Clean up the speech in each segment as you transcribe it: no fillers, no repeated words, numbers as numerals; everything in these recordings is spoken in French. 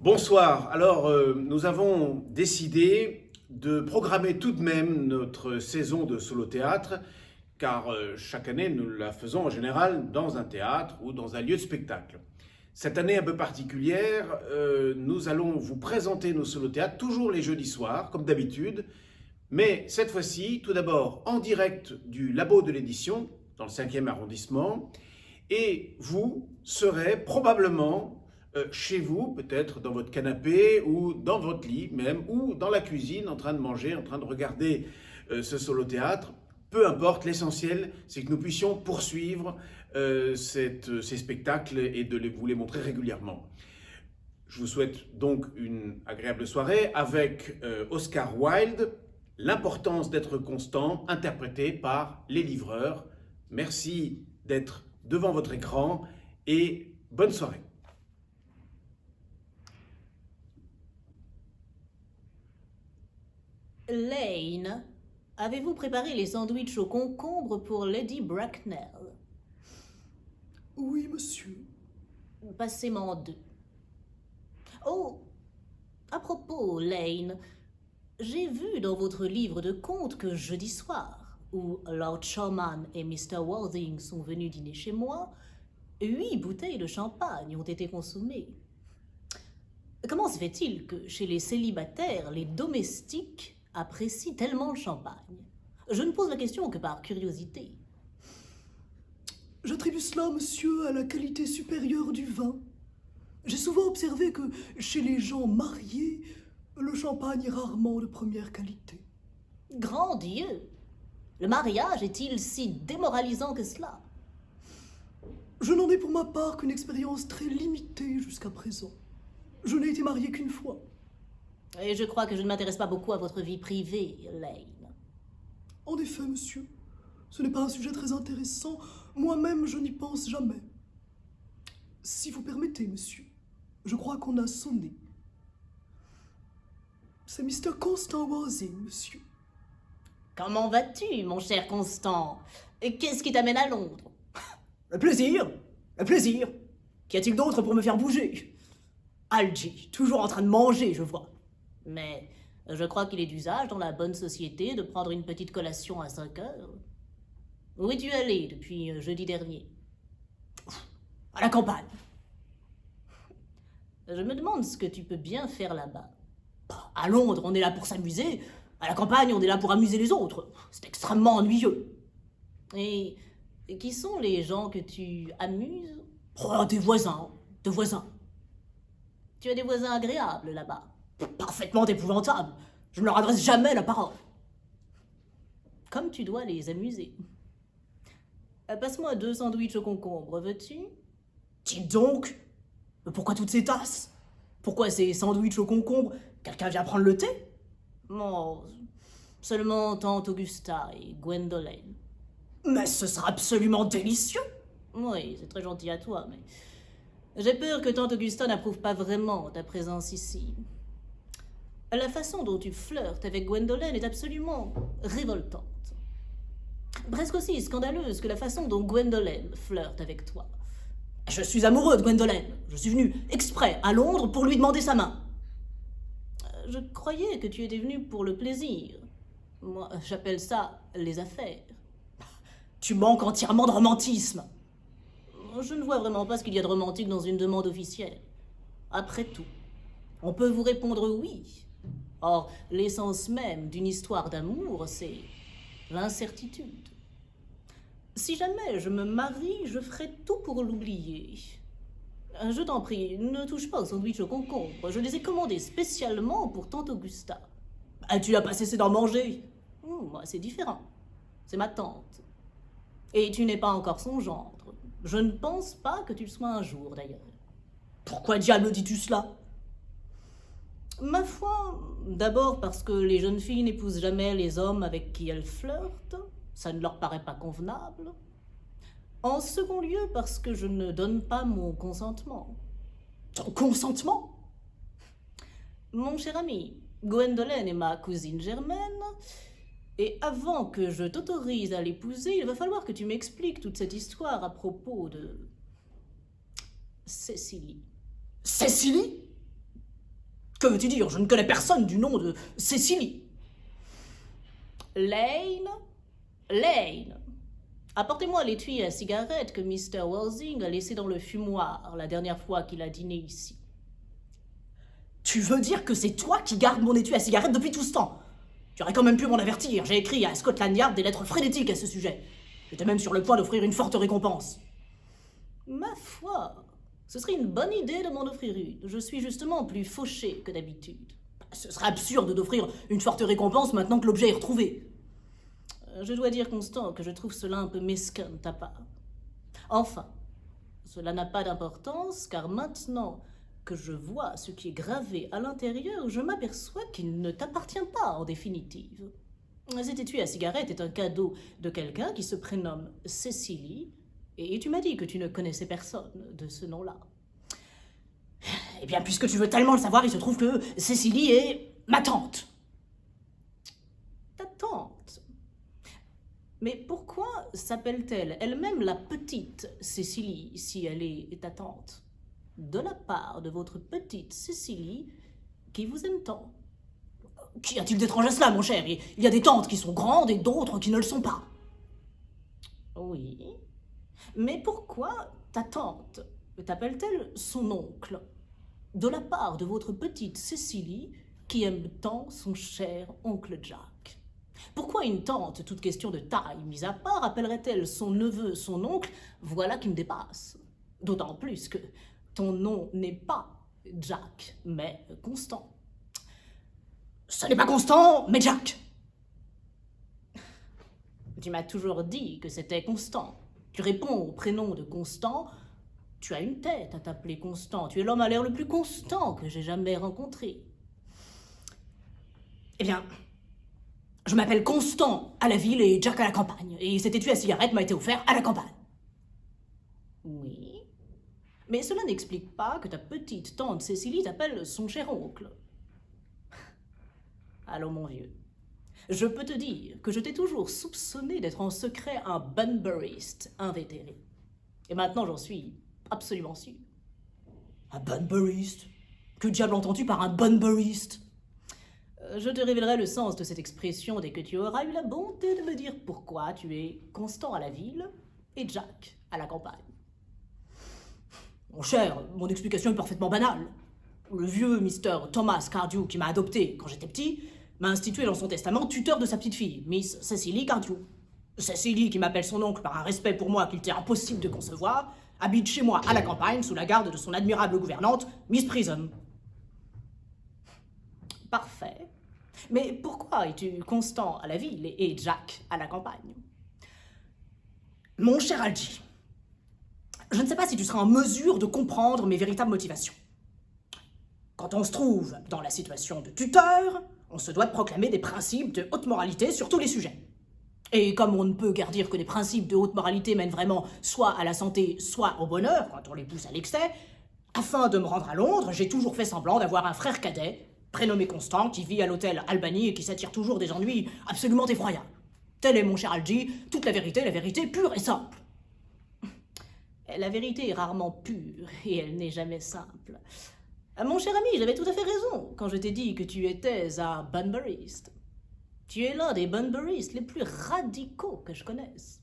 Bonsoir. Alors, nous avons décidé de programmer tout de même notre saison de solo théâtre, car chaque année, nous la faisons en général dans un théâtre ou dans un lieu de spectacle. Cette année un peu particulière, nous allons vous présenter nos solo théâtres, toujours les jeudis soirs, comme d'habitude, mais cette fois-ci, tout d'abord en direct du labo de l'édition, dans le 5e arrondissement, et vous serez probablement chez vous, peut-être dans votre canapé ou dans votre lit même, ou dans la cuisine en train de manger, en train de regarder ce solo théâtre. Peu importe, l'essentiel c'est que nous puissions poursuivre ces spectacles et de vous les montrer régulièrement. Je vous souhaite donc une agréable soirée avec Oscar Wilde, L'importance d'être constant, interprété par Les Livreurs. Merci d'être devant votre écran et bonne soirée. Lane, avez-vous préparé les sandwichs au concombre pour Lady Bracknell? Oui, monsieur. Passez-m'en deux. Oh, à propos, Lane, j'ai vu dans votre livre de contes que jeudi soir, où Lord Shawman et Mr. Worthing sont venus dîner chez moi, 8 bouteilles de champagne ont été consommées. Comment se fait-il que chez les célibataires, les domestiques apprécient tellement le champagne? Je ne pose la question que par curiosité. J'attribue cela, monsieur, à la qualité supérieure du vin. J'ai souvent observé que chez les gens mariés, le champagne est rarement de première qualité. Grand Dieu! Le mariage est-il si démoralisant que cela? Je n'en ai pour ma part qu'une expérience très limitée jusqu'à présent. Je n'ai été marié qu'une fois. Et je crois que je ne m'intéresse pas beaucoup à votre vie privée, Lane. En effet, monsieur, ce n'est pas un sujet très intéressant. Moi-même, je n'y pense jamais. Si vous permettez, monsieur, je crois qu'on a sonné. C'est Mr. Constant Worthing, monsieur. Comment vas-tu, mon cher Constant? Et qu'est-ce qui t'amène à Londres? Un plaisir, un plaisir. Qu'y a-t-il d'autre pour me faire bouger? Algy, toujours en train de manger, je vois. Mais je crois qu'il est d'usage dans la bonne société de prendre une petite collation à 5 heures. Où es-tu allé depuis jeudi dernier? À la campagne. Je me demande ce que tu peux bien faire là-bas. À Londres, on est là pour s'amuser. À la campagne, on est là pour amuser les autres. C'est extrêmement ennuyeux. Et qui sont les gens que tu amuses? Oh, des voisins, de voisins. Tu as des voisins agréables là-bas. Parfaitement épouvantables. Je ne leur adresse jamais la parole. Comme tu dois les amuser. Passe-moi 2 sandwichs au concombre, veux-tu? Dites donc, pourquoi toutes ces tasses? Pourquoi ces sandwichs au concombre? Quelqu'un vient prendre le thé? Oh, seulement tante Augusta et Gwendolen. Mais ce sera absolument délicieux. Oui, c'est très gentil à toi, mais j'ai peur que tante Augusta n'approuve pas vraiment ta présence ici. La façon dont tu flirtes avec Gwendolen est absolument révoltante. Presque aussi scandaleuse que la façon dont Gwendolen flirte avec toi. Je suis amoureux de Gwendolen. Je suis venu exprès à Londres pour lui demander sa main. Je croyais que tu étais venu pour le plaisir. Moi, j'appelle ça les affaires. Tu manques entièrement de romantisme. Je ne vois vraiment pas ce qu'il y a de romantique dans une demande officielle. Après tout, on peut vous répondre oui. Or, l'essence même d'une histoire d'amour, c'est l'incertitude. Si jamais je me marie, je ferai tout pour l'oublier. Je t'en prie, ne touche pas au sandwich au concombre. Je les ai commandés spécialement pour tante Augusta. Tu n'as pas cessé d'en manger? Moi, c'est différent. C'est ma tante. Et tu n'es pas encore son gendre. Je ne pense pas que tu le sois un jour, d'ailleurs. Pourquoi diable dis-tu cela? Ma foi, d'abord parce que les jeunes filles n'épousent jamais les hommes avec qui elles flirtent. Ça ne leur paraît pas convenable. En second lieu, parce que je ne donne pas mon consentement. Ton consentement? Mon cher ami, Gwendolen est ma cousine germaine, et avant que je t'autorise à l'épouser, il va falloir que tu m'expliques toute cette histoire à propos de Cécilie. Cécilie? Que veux-tu dire? Je ne connais personne du nom de Cécilie. Lane, Lane, apportez-moi l'étui à cigarette que Mr. Walsing a laissé dans le fumoir la dernière fois qu'il a dîné ici. Tu veux dire que c'est toi qui gardes mon étui à cigarette depuis tout ce temps? Tu aurais quand même pu m'en avertir. J'ai écrit à Scotland Yard des lettres frénétiques à ce sujet. J'étais même sur le point d'offrir une forte récompense. Ma foi, ce serait une bonne idée de m'en offrir une. Je suis justement plus fauché que d'habitude. Ce serait absurde d'offrir une forte récompense maintenant que l'objet est retrouvé. Je dois dire, Constant, que je trouve cela un peu mesquin de ta part. Enfin, cela n'a pas d'importance, car maintenant que je vois ce qui est gravé à l'intérieur, je m'aperçois qu'il ne t'appartient pas en définitive. Cet étui à cigarette est un cadeau de quelqu'un qui se prénomme Cécilie, et tu m'as dit que tu ne connaissais personne de ce nom-là. Eh bien, puisque tu veux tellement le savoir, il se trouve que Cécilie est ma tante. Ta tante? Mais pourquoi s'appelle-t-elle elle-même la petite Cécilie, si elle est ta tante? De la part de votre petite Cécilie, qui vous aime tant. Qu'y a-t-il d'étrange à cela, mon cher? Il y a des tantes qui sont grandes et d'autres qui ne le sont pas. Oui. Mais pourquoi ta tante t'appelle-t-elle son oncle? De la part de votre petite Cécilie, qui aime tant son cher oncle Jack. Pourquoi une tante, toute question de taille mise à part, appellerait-elle son neveu son oncle? Voilà qui me dépasse. D'autant plus que ton nom n'est pas Jack, mais Constant. Ce n'est pas Constant, mais Jack. Tu m'as toujours dit que c'était Constant. Tu réponds au prénom de Constant. Tu as une tête à t'appeler Constant. Tu es l'homme à l'air le plus constant que j'ai jamais rencontré. Eh bien, je m'appelle Constant à la ville et Jack à la campagne. Et cet étui à cigarette m'a été offert à la campagne. Oui. Mais cela n'explique pas que ta petite tante Cécilie t'appelle son cher oncle. Allons, mon vieux. Je peux te dire que je t'ai toujours soupçonné d'être en secret un Bunburyiste invétéré. Et maintenant, j'en suis absolument sûr. Un Bunburyiste? Que diable entends-tu par un Bunburyiste? Je te révélerai le sens de cette expression dès que tu auras eu la bonté de me dire pourquoi tu es Constant à la ville et Jack à la campagne. Mon cher, mon explication est parfaitement banale. Le vieux Mr. Thomas Cardew, qui m'a adopté quand j'étais petit, m'a institué dans son testament tuteur de sa petite fille, Miss Cécilie Cardew. Cécilie, qui m'appelle son oncle par un respect pour moi qu'il était impossible de concevoir, habite chez moi à la campagne sous la garde de son admirable gouvernante, Miss Prison. Parfait. Mais pourquoi es-tu Constant à la ville et Jack à la campagne? Mon cher Algy, je ne sais pas si tu seras en mesure de comprendre mes véritables motivations. Quand on se trouve dans la situation de tuteur, on se doit de proclamer des principes de haute moralité sur tous les sujets. Et comme on ne peut guère dire que les principes de haute moralité mènent vraiment soit à la santé, soit au bonheur, quand on les pousse à l'excès, afin de me rendre à Londres, j'ai toujours fait semblant d'avoir un frère cadet, prénommé Constant, qui vit à l'hôtel Albany et qui s'attire toujours des ennuis absolument effroyables. Tel est mon cher Algy, toute la vérité pure et simple. La vérité est rarement pure et elle n'est jamais simple. Mon cher ami, j'avais tout à fait raison quand je t'ai dit que tu étais un Bunburyiste. Tu es l'un des Bunburyistes les plus radicaux que je connaisse.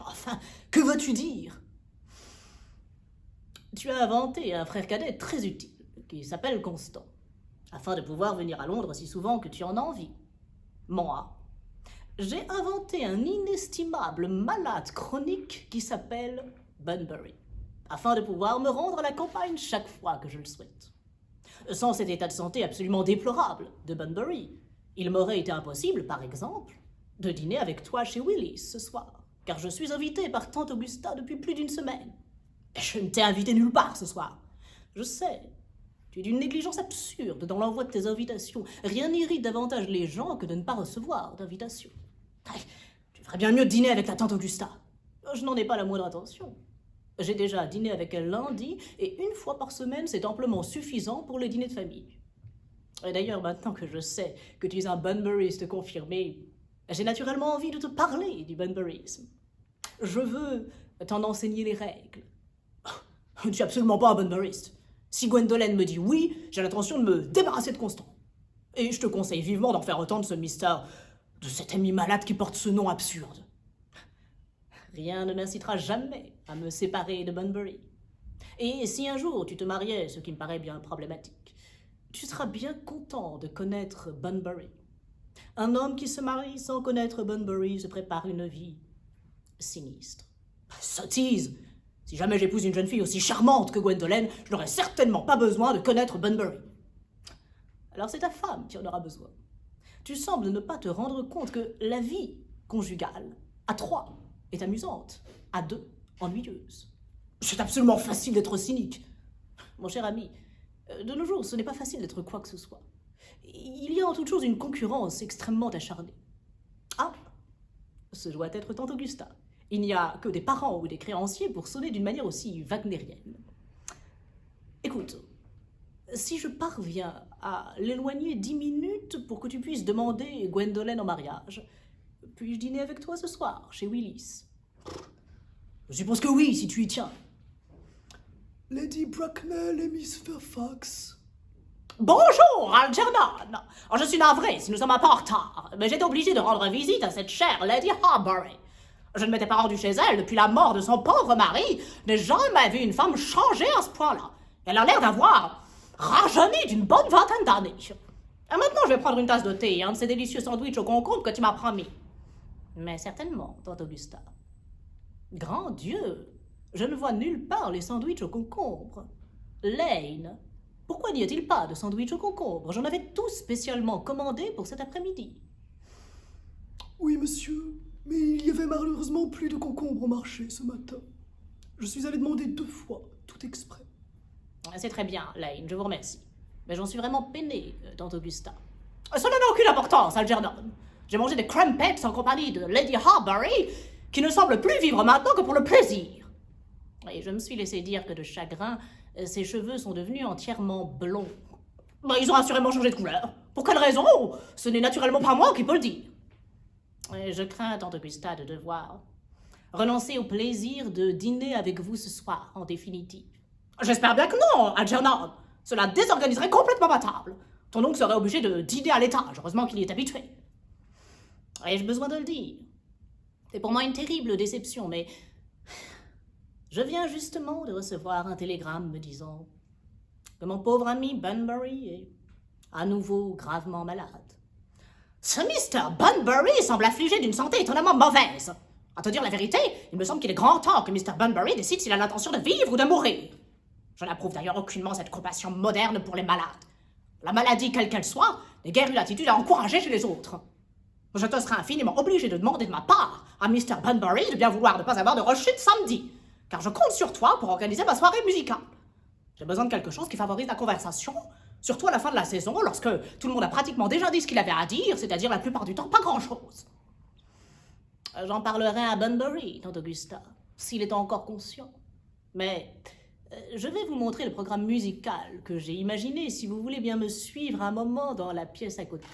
Enfin, que veux-tu dire? Tu as inventé un frère cadet très utile, qui s'appelle Constant, afin de pouvoir venir à Londres si souvent que tu en as envie. Moi, j'ai inventé un inestimable malade chronique qui s'appelle Bunbury, afin de pouvoir me rendre à la campagne chaque fois que je le souhaite. Sans cet état de santé absolument déplorable de Bunbury, il m'aurait été impossible, par exemple, de dîner avec toi chez Willis ce soir, car je suis invité par tante Augusta depuis plus d'une semaine. Et je ne t'ai invité nulle part ce soir. Je sais, tu es d'une négligence absurde dans l'envoi de tes invitations. Rien n'irrite davantage les gens que de ne pas recevoir d'invitation. Tu ferais bien mieux de dîner avec ta tante Augusta. Je n'en ai pas la moindre intention. J'ai déjà dîné avec elle lundi, et une fois par semaine, c'est amplement suffisant pour les dîners de famille. Et d'ailleurs, maintenant que je sais que tu es un Bunburyiste confirmé, j'ai naturellement envie de te parler du Bunburyisme. Je veux t'en enseigner les règles. Je ne suis absolument pas un Bunburyiste. Si Gwendolen me dit oui, j'ai l'intention de me débarrasser de Constant. Et je te conseille vivement d'en faire autant de ce mystère, de cet ami malade qui porte ce nom absurde. Rien ne m'incitera jamais à me séparer de Bunbury. Et si un jour tu te mariais, ce qui me paraît bien problématique, tu seras bien content de connaître Bunbury. Un homme qui se marie sans connaître Bunbury se prépare une vie sinistre. Sottise! Si jamais j'épouse une jeune fille aussi charmante que Gwendolen, je n'aurai certainement pas besoin de connaître Bunbury. Alors c'est ta femme qui en aura besoin. Tu sembles ne pas te rendre compte que la vie conjugale, à 3, est amusante, à 2, ennuyeuse. C'est absolument facile d'être cynique. Mon cher ami, de nos jours, ce n'est pas facile d'être quoi que ce soit. Il y a en toute chose une concurrence extrêmement acharnée. Ah, ce doit être tante Augusta. Il n'y a que des parents ou des créanciers pour sonner d'une manière aussi wagnérienne. Écoute, si je parviens à l'éloigner 10 minutes pour que tu puisses demander Gwendolen en mariage, puis-je dîner avec toi ce soir, chez Willis? Je suppose que oui, si tu y tiens. Lady Bracknell et Miss Fairfax. Bonjour, Algernon. Je suis navré si nous sommes un peu en retard, mais j'étais obligé de rendre visite à cette chère Lady Harbury. Je ne m'étais pas rendu chez elle depuis la mort de son pauvre mari. Je n'ai jamais vu une femme changer à ce point-là. Elle a l'air d'avoir rajeuni d'une bonne vingtaine d'années. Et maintenant, je vais prendre une tasse de thé et un de ces délicieux sandwichs au concombre que tu m'as promis. Mais certainement, tante Augusta. Grand Dieu, je ne vois nulle part les sandwichs au concombre. Lane, pourquoi n'y a-t-il pas de sandwich au concombre? J'en avais tout spécialement commandé pour cet après-midi. Oui, monsieur, mais il y avait malheureusement plus de concombres au marché ce matin. Je suis allé demander 2 fois, tout exprès. C'est très bien, Lane, je vous remercie. Mais j'en suis vraiment peinée, tante Augusta. Ça n'a aucune importance, Algernon. J'ai mangé des crumpets en compagnie de Lady Harbury, qui ne semble plus vivre maintenant que pour le plaisir. Et je me suis laissé dire que de chagrin, ses cheveux sont devenus entièrement blonds. Ils ont assurément changé de couleur. Pour quelle raison? Ce n'est naturellement pas moi qui peux le dire. Et je crains, tante Augusta, de devoir renoncer au plaisir de dîner avec vous ce soir, en définitive. J'espère bien que non, Algernon. Cela désorganiserait complètement ma table. Ton oncle serait obligé de dîner à l'étage. Heureusement qu'il y est habitué. Ai-je besoin de le dire? C'est pour moi une terrible déception, mais je viens justement de recevoir un télégramme me disant que mon pauvre ami Bunbury est à nouveau gravement malade. Ce Mr. Bunbury semble affligé d'une santé étonnamment mauvaise. À te dire la vérité, il me semble qu'il est grand temps que Mr. Bunbury décide s'il a l'intention de vivre ou de mourir. Je n'approuve d'ailleurs aucunement cette compassion moderne pour les malades. La maladie, quelle qu'elle soit, n'est guère une attitude à encourager chez les autres. Je te serai infiniment obligé de demander de ma part à Mr. Bunbury de bien vouloir ne pas avoir de rechute samedi, car je compte sur toi pour organiser ma soirée musicale. J'ai besoin de quelque chose qui favorise la conversation, surtout à la fin de la saison, lorsque tout le monde a pratiquement déjà dit ce qu'il avait à dire, c'est-à-dire la plupart du temps pas grand-chose. J'en parlerai à Bunbury, tante Augusta, s'il est encore conscient. Mais je vais vous montrer le programme musical que j'ai imaginé, si vous voulez bien me suivre un moment dans la pièce à côté.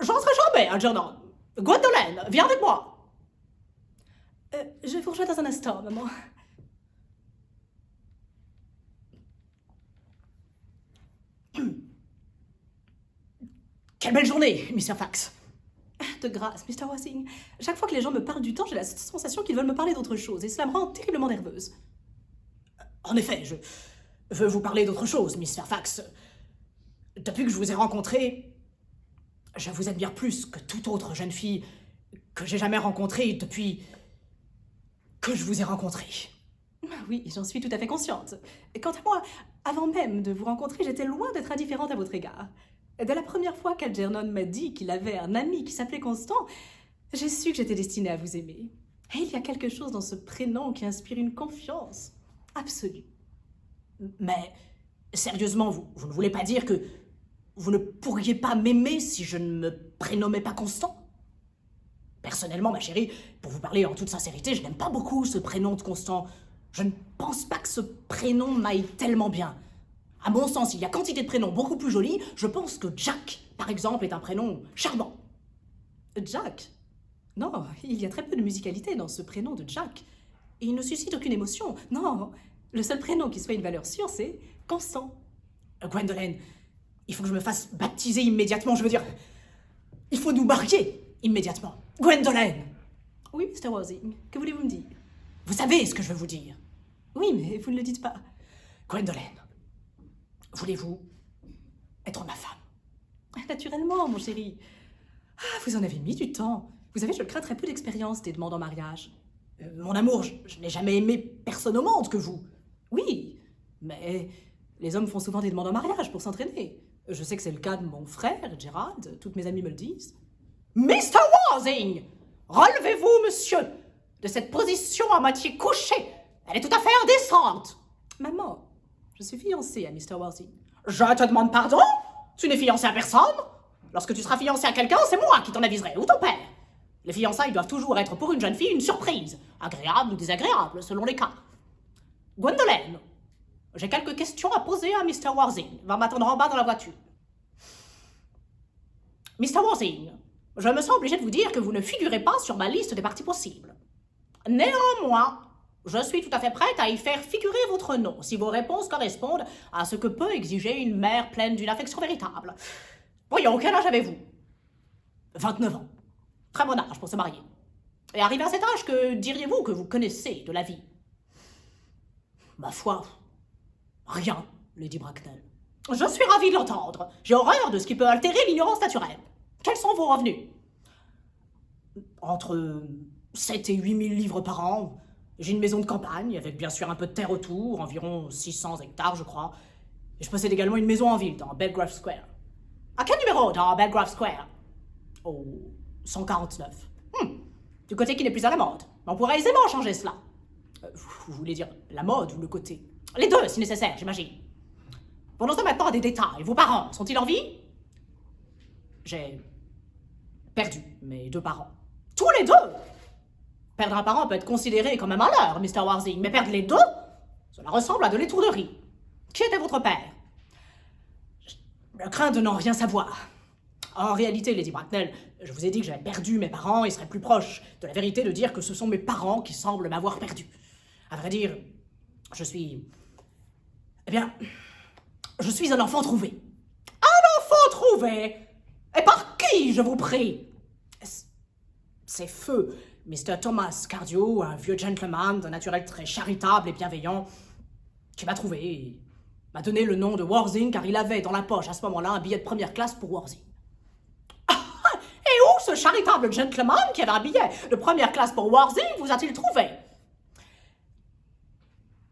J'en serai jamais, Algernon. Gwendolen, viens avec moi. Je vais vous rejoindre dans un instant, maman. Quelle belle journée, Mr. Fax. De grâce, Mr. Wassing. Chaque fois que les gens me parlent du temps, j'ai la sensation qu'ils veulent me parler d'autre chose, et cela me rend terriblement nerveuse. En effet, je veux vous parler d'autre chose, Miss Fairfax. Depuis que je vous ai rencontré, je vous admire plus que toute autre jeune fille que j'ai jamais rencontrée depuis que je vous ai rencontré. Oui, j'en suis tout à fait consciente. Quant à moi, avant même de vous rencontrer, j'étais loin d'être indifférente à votre égard. Dès la première fois qu'Algernon m'a dit qu'il avait un ami qui s'appelait Constant, j'ai su que j'étais destinée à vous aimer. Et il y a quelque chose dans ce prénom qui inspire une confiance absolue. Mais, sérieusement, vous ne voulez pas dire que vous ne pourriez pas m'aimer si je ne me prénommais pas Constant? Personnellement, ma chérie, pour vous parler en toute sincérité, je n'aime pas beaucoup ce prénom de Constant. Je ne pense pas que ce prénom m'aille tellement bien. À mon sens, il y a quantité de prénoms beaucoup plus jolis. Je pense que Jack, par exemple, est un prénom charmant. Jack? Non, il y a très peu de musicalité dans ce prénom de Jack. Et il ne suscite aucune émotion. Non, Le seul prénom qui soit une valeur sûre, c'est Constant. Gwendolen, il faut que je me fasse baptiser immédiatement. Je veux dire, il faut nous marier immédiatement. Gwendolen! Oui, Mr. Worthing, que voulez-vous me dire? Vous savez ce que je veux vous dire. Oui, mais vous ne le dites pas. Gwendolen, voulez-vous être ma femme? Naturellement, mon chéri. Ah, vous en avez mis du temps. Vous savez, je crains très peu d'expérience des demandes en mariage. Mon amour, je n'ai jamais aimé personne au monde que vous. Oui, mais les hommes font souvent des demandes en mariage pour s'entraîner. Je sais que c'est le cas de mon frère, Gerald. Toutes mes amies me le disent. Mr. Worthing! Relevez-vous, monsieur, de cette position à moitié couchée. Elle est tout à fait indécente. Maman, je suis fiancée à Mr. Worthing. Je te demande pardon? Tu n'es fiancée à personne? Lorsque tu seras fiancée à quelqu'un, c'est moi qui t'en aviserai, ou ton père. Les fiançailles doivent toujours être pour une jeune fille une surprise, agréable ou désagréable, selon les cas. Gwendolen, j'ai quelques questions à poser à Mr. Worthing. Va m'attendre en bas dans la voiture. Mr. Worthing, je me sens obligé de vous dire que vous ne figurez pas sur ma liste des parties possibles. Néanmoins, je suis tout à fait prête à y faire figurer votre nom, si vos réponses correspondent à ce que peut exiger une mère pleine d'une affection véritable. Voyons, quel âge avez-vous? 29 ans. Très bon âge pour se marier. Et arrivé à cet âge, que diriez-vous que vous connaissez de la vie? Ma foi, rien, Lady Bracknell. Je suis ravie de l'entendre. J'ai horreur de ce qui peut altérer l'ignorance naturelle. Quels sont vos revenus? Entre 7 et 8 000 livres par an. J'ai une maison de campagne, avec bien sûr un peu de terre autour, environ 600 hectares, je crois. Et je possède également une maison en ville, dans Belgrave Square. À quel numéro dans Belgrave Square? Oh, 149. Du côté qui n'est plus à la mode. On pourrait aisément changer cela. Vous voulez dire la mode ou le côté? Les deux, si nécessaire, j'imagine. Venons-en maintenant à des détails. Vos parents sont-ils en vie? J'ai perdu mes 2 parents. Tous les 2? Perdre un parent peut être considéré comme un malheur, Mr. Worthing, mais perdre les 2, cela ressemble à de l'étourderie. Qui était votre père? Je crains de n'en rien savoir. En réalité, Lady Bracknell, je vous ai dit que j'avais perdu mes parents, il serait plus proche de la vérité de dire que ce sont mes parents qui semblent m'avoir perdu. À vrai dire, je suis... Eh bien, je suis un enfant trouvé. Un enfant trouvé? Et par qui, je vous prie? C'est feu Mr. Thomas Cardew, un vieux gentleman d'un naturel très charitable et bienveillant, qui m'a trouvé et m'a donné le nom de Worthing car il avait dans la poche à ce moment-là un billet de première classe pour Worthing. Et où ce charitable gentleman qui avait un billet de première classe pour Worthing vous a-t-il trouvé?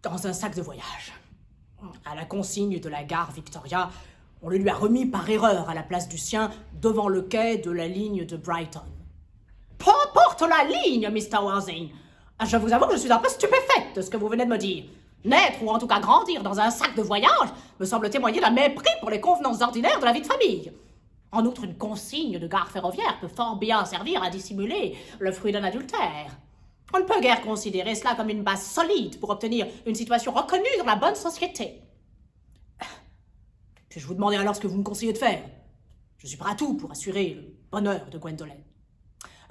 Dans un sac de voyage. À la consigne de la gare Victoria, on le lui a remis par erreur à la place du sien devant le quai de la ligne de Brighton. Peu importe la ligne, Mr. Worthing. Je vous avoue que je suis un peu stupéfaite de ce que vous venez de me dire. Naître ou en tout cas grandir dans un sac de voyage me semble témoigner d'un mépris pour les convenances ordinaires de la vie de famille. En outre, une consigne de gare ferroviaire peut fort bien servir à dissimuler le fruit d'un adultère. On ne peut guère considérer cela comme une base solide pour obtenir une situation reconnue dans la bonne société. Puis-je vous demander alors ce que vous me conseillez de faire? Je suis prêt à tout pour assurer le bonheur de Gwendolen.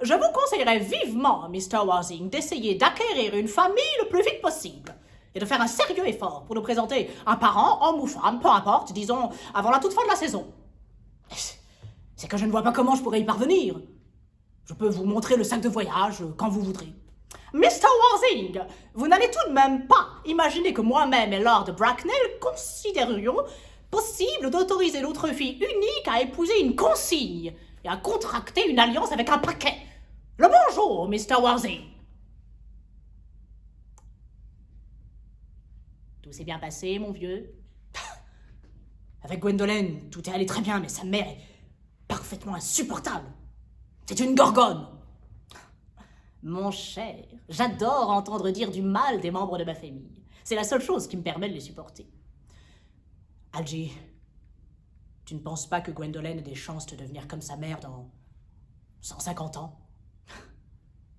Je vous conseillerais vivement, Mr. Worthing, d'essayer d'acquérir une famille le plus vite possible et de faire un sérieux effort pour nous présenter un parent, homme ou femme, peu importe, disons, avant la toute fin de la saison. C'est que je ne vois pas comment je pourrais y parvenir. Je peux vous montrer le sac de voyage quand vous voudrez. Mr. Worthing, vous n'allez tout de même pas imaginer que moi-même et Lord Bracknell considérions possible d'autoriser l'autre fille unique à épouser une consigne et à contracter une alliance avec un paquet. Le bonjour, Mr. Worthing. Tout s'est bien passé, mon vieux? Avec Gwendolen, tout est allé très bien, mais sa mère est parfaitement insupportable. C'est une gorgone. Mon cher, j'adore entendre dire du mal des membres de ma famille. C'est la seule chose qui me permet de les supporter. Algie, tu ne penses pas que Gwendolen ait des chances de devenir comme sa mère dans 150 ans?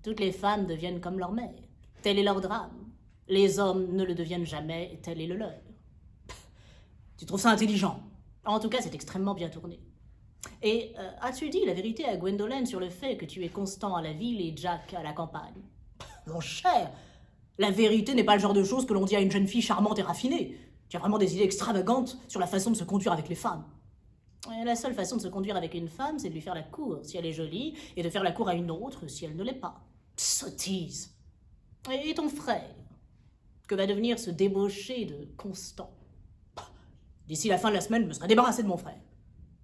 Toutes les femmes deviennent comme leur mère. Tel est leur drame. Les hommes ne le deviennent jamais, et tel est le leur. Tu trouves ça intelligent? En tout cas, c'est extrêmement bien tourné. Et as-tu dit la vérité à Gwendolen sur le fait que tu es Constant à la ville et Jack à la campagne? Mon cher, La vérité n'est pas le genre de choses que l'on dit à une jeune fille charmante et raffinée. Tu as vraiment des idées extravagantes sur la façon de se conduire avec les femmes. Et la seule façon de se conduire avec une femme, c'est de lui faire la cour si elle est jolie, et de faire la cour à une autre si elle ne l'est pas. Sottise. Et ton frère? Que va devenir ce débauché de Constant? D'ici la fin de la semaine, je me serai débarrassé de mon frère.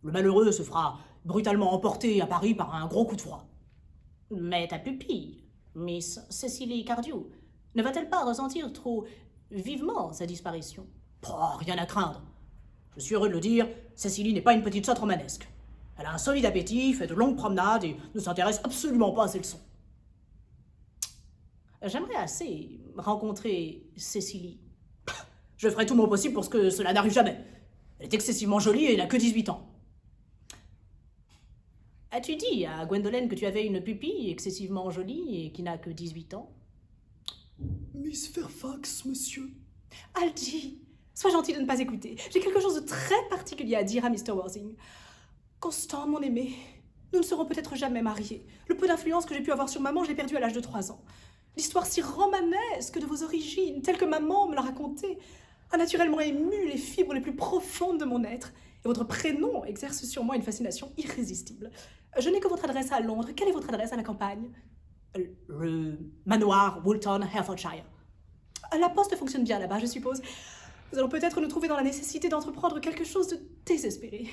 Le malheureux se fera brutalement emporter à Paris par un gros coup de froid. Mais ta pupille, Miss Cecily Cardew, ne va-t-elle pas ressentir trop vivement sa disparition? Oh, rien à craindre. Je suis heureux de le dire, Cécilie n'est pas une petite sotte romanesque. Elle a un solide appétit, fait de longues promenades et ne s'intéresse absolument pas à ses leçons. J'aimerais assez rencontrer Cécilie. Je ferai tout mon possible pour que cela n'arrive jamais. Elle est excessivement jolie et n'a que 18 ans. As-tu dit à Gwendolen que tu avais une pupille excessivement jolie et qui n'a que 18 ans? Miss Fairfax, monsieur. Algy, sois gentil de ne pas écouter. J'ai quelque chose de très particulier à dire à Mr. Worthing. Constant, mon aimé, nous ne serons peut-être jamais mariés. Le peu d'influence que j'ai pu avoir sur maman, je l'ai perdu à l'âge de 3 ans. L'histoire si romanesque de vos origines, telle que maman me l'a racontée, a naturellement ému les fibres les plus profondes de mon être. Et votre prénom exerce sur moi une fascination irrésistible. Je n'ai que votre adresse à Londres. Quelle est votre adresse à la campagne? Le manoir Woolton, Herefordshire. La poste fonctionne bien là-bas, je suppose. Nous allons peut-être nous trouver dans la nécessité d'entreprendre quelque chose de désespéré.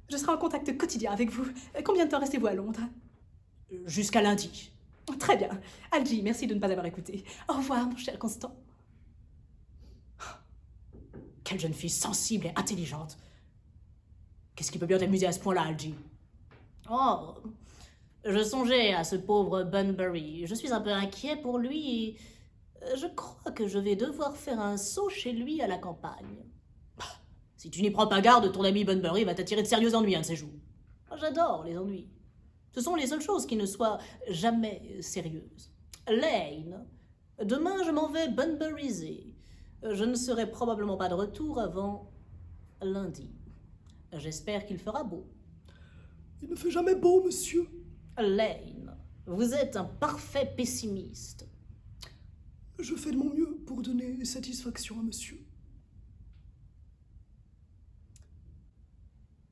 Je serai en contact quotidien avec vous. Combien de temps restez-vous à Londres? Jusqu'à lundi. Très bien. Algy, merci de ne pas avoir écouté. Au revoir, mon cher Constant. Quelle jeune fille sensible et intelligente. Qu'est-ce qui peut bien t'amuser à ce point-là, Algy? Oh, je songeais à ce pauvre Bunbury. Je suis un peu inquiet pour lui et je crois que je vais devoir faire un saut chez lui à la campagne. Si tu n'y prends pas garde, ton ami Bunbury va t'attirer de sérieux ennuis un de ces jours. J'adore les ennuis. Ce sont les seules choses qui ne soient jamais sérieuses. Lane, demain je m'en vais Bunburyiser. Je ne serai probablement pas de retour avant lundi. J'espère qu'il fera beau. Il ne fait jamais beau, monsieur. Lane, vous êtes un parfait pessimiste. Je fais de mon mieux pour donner satisfaction à monsieur.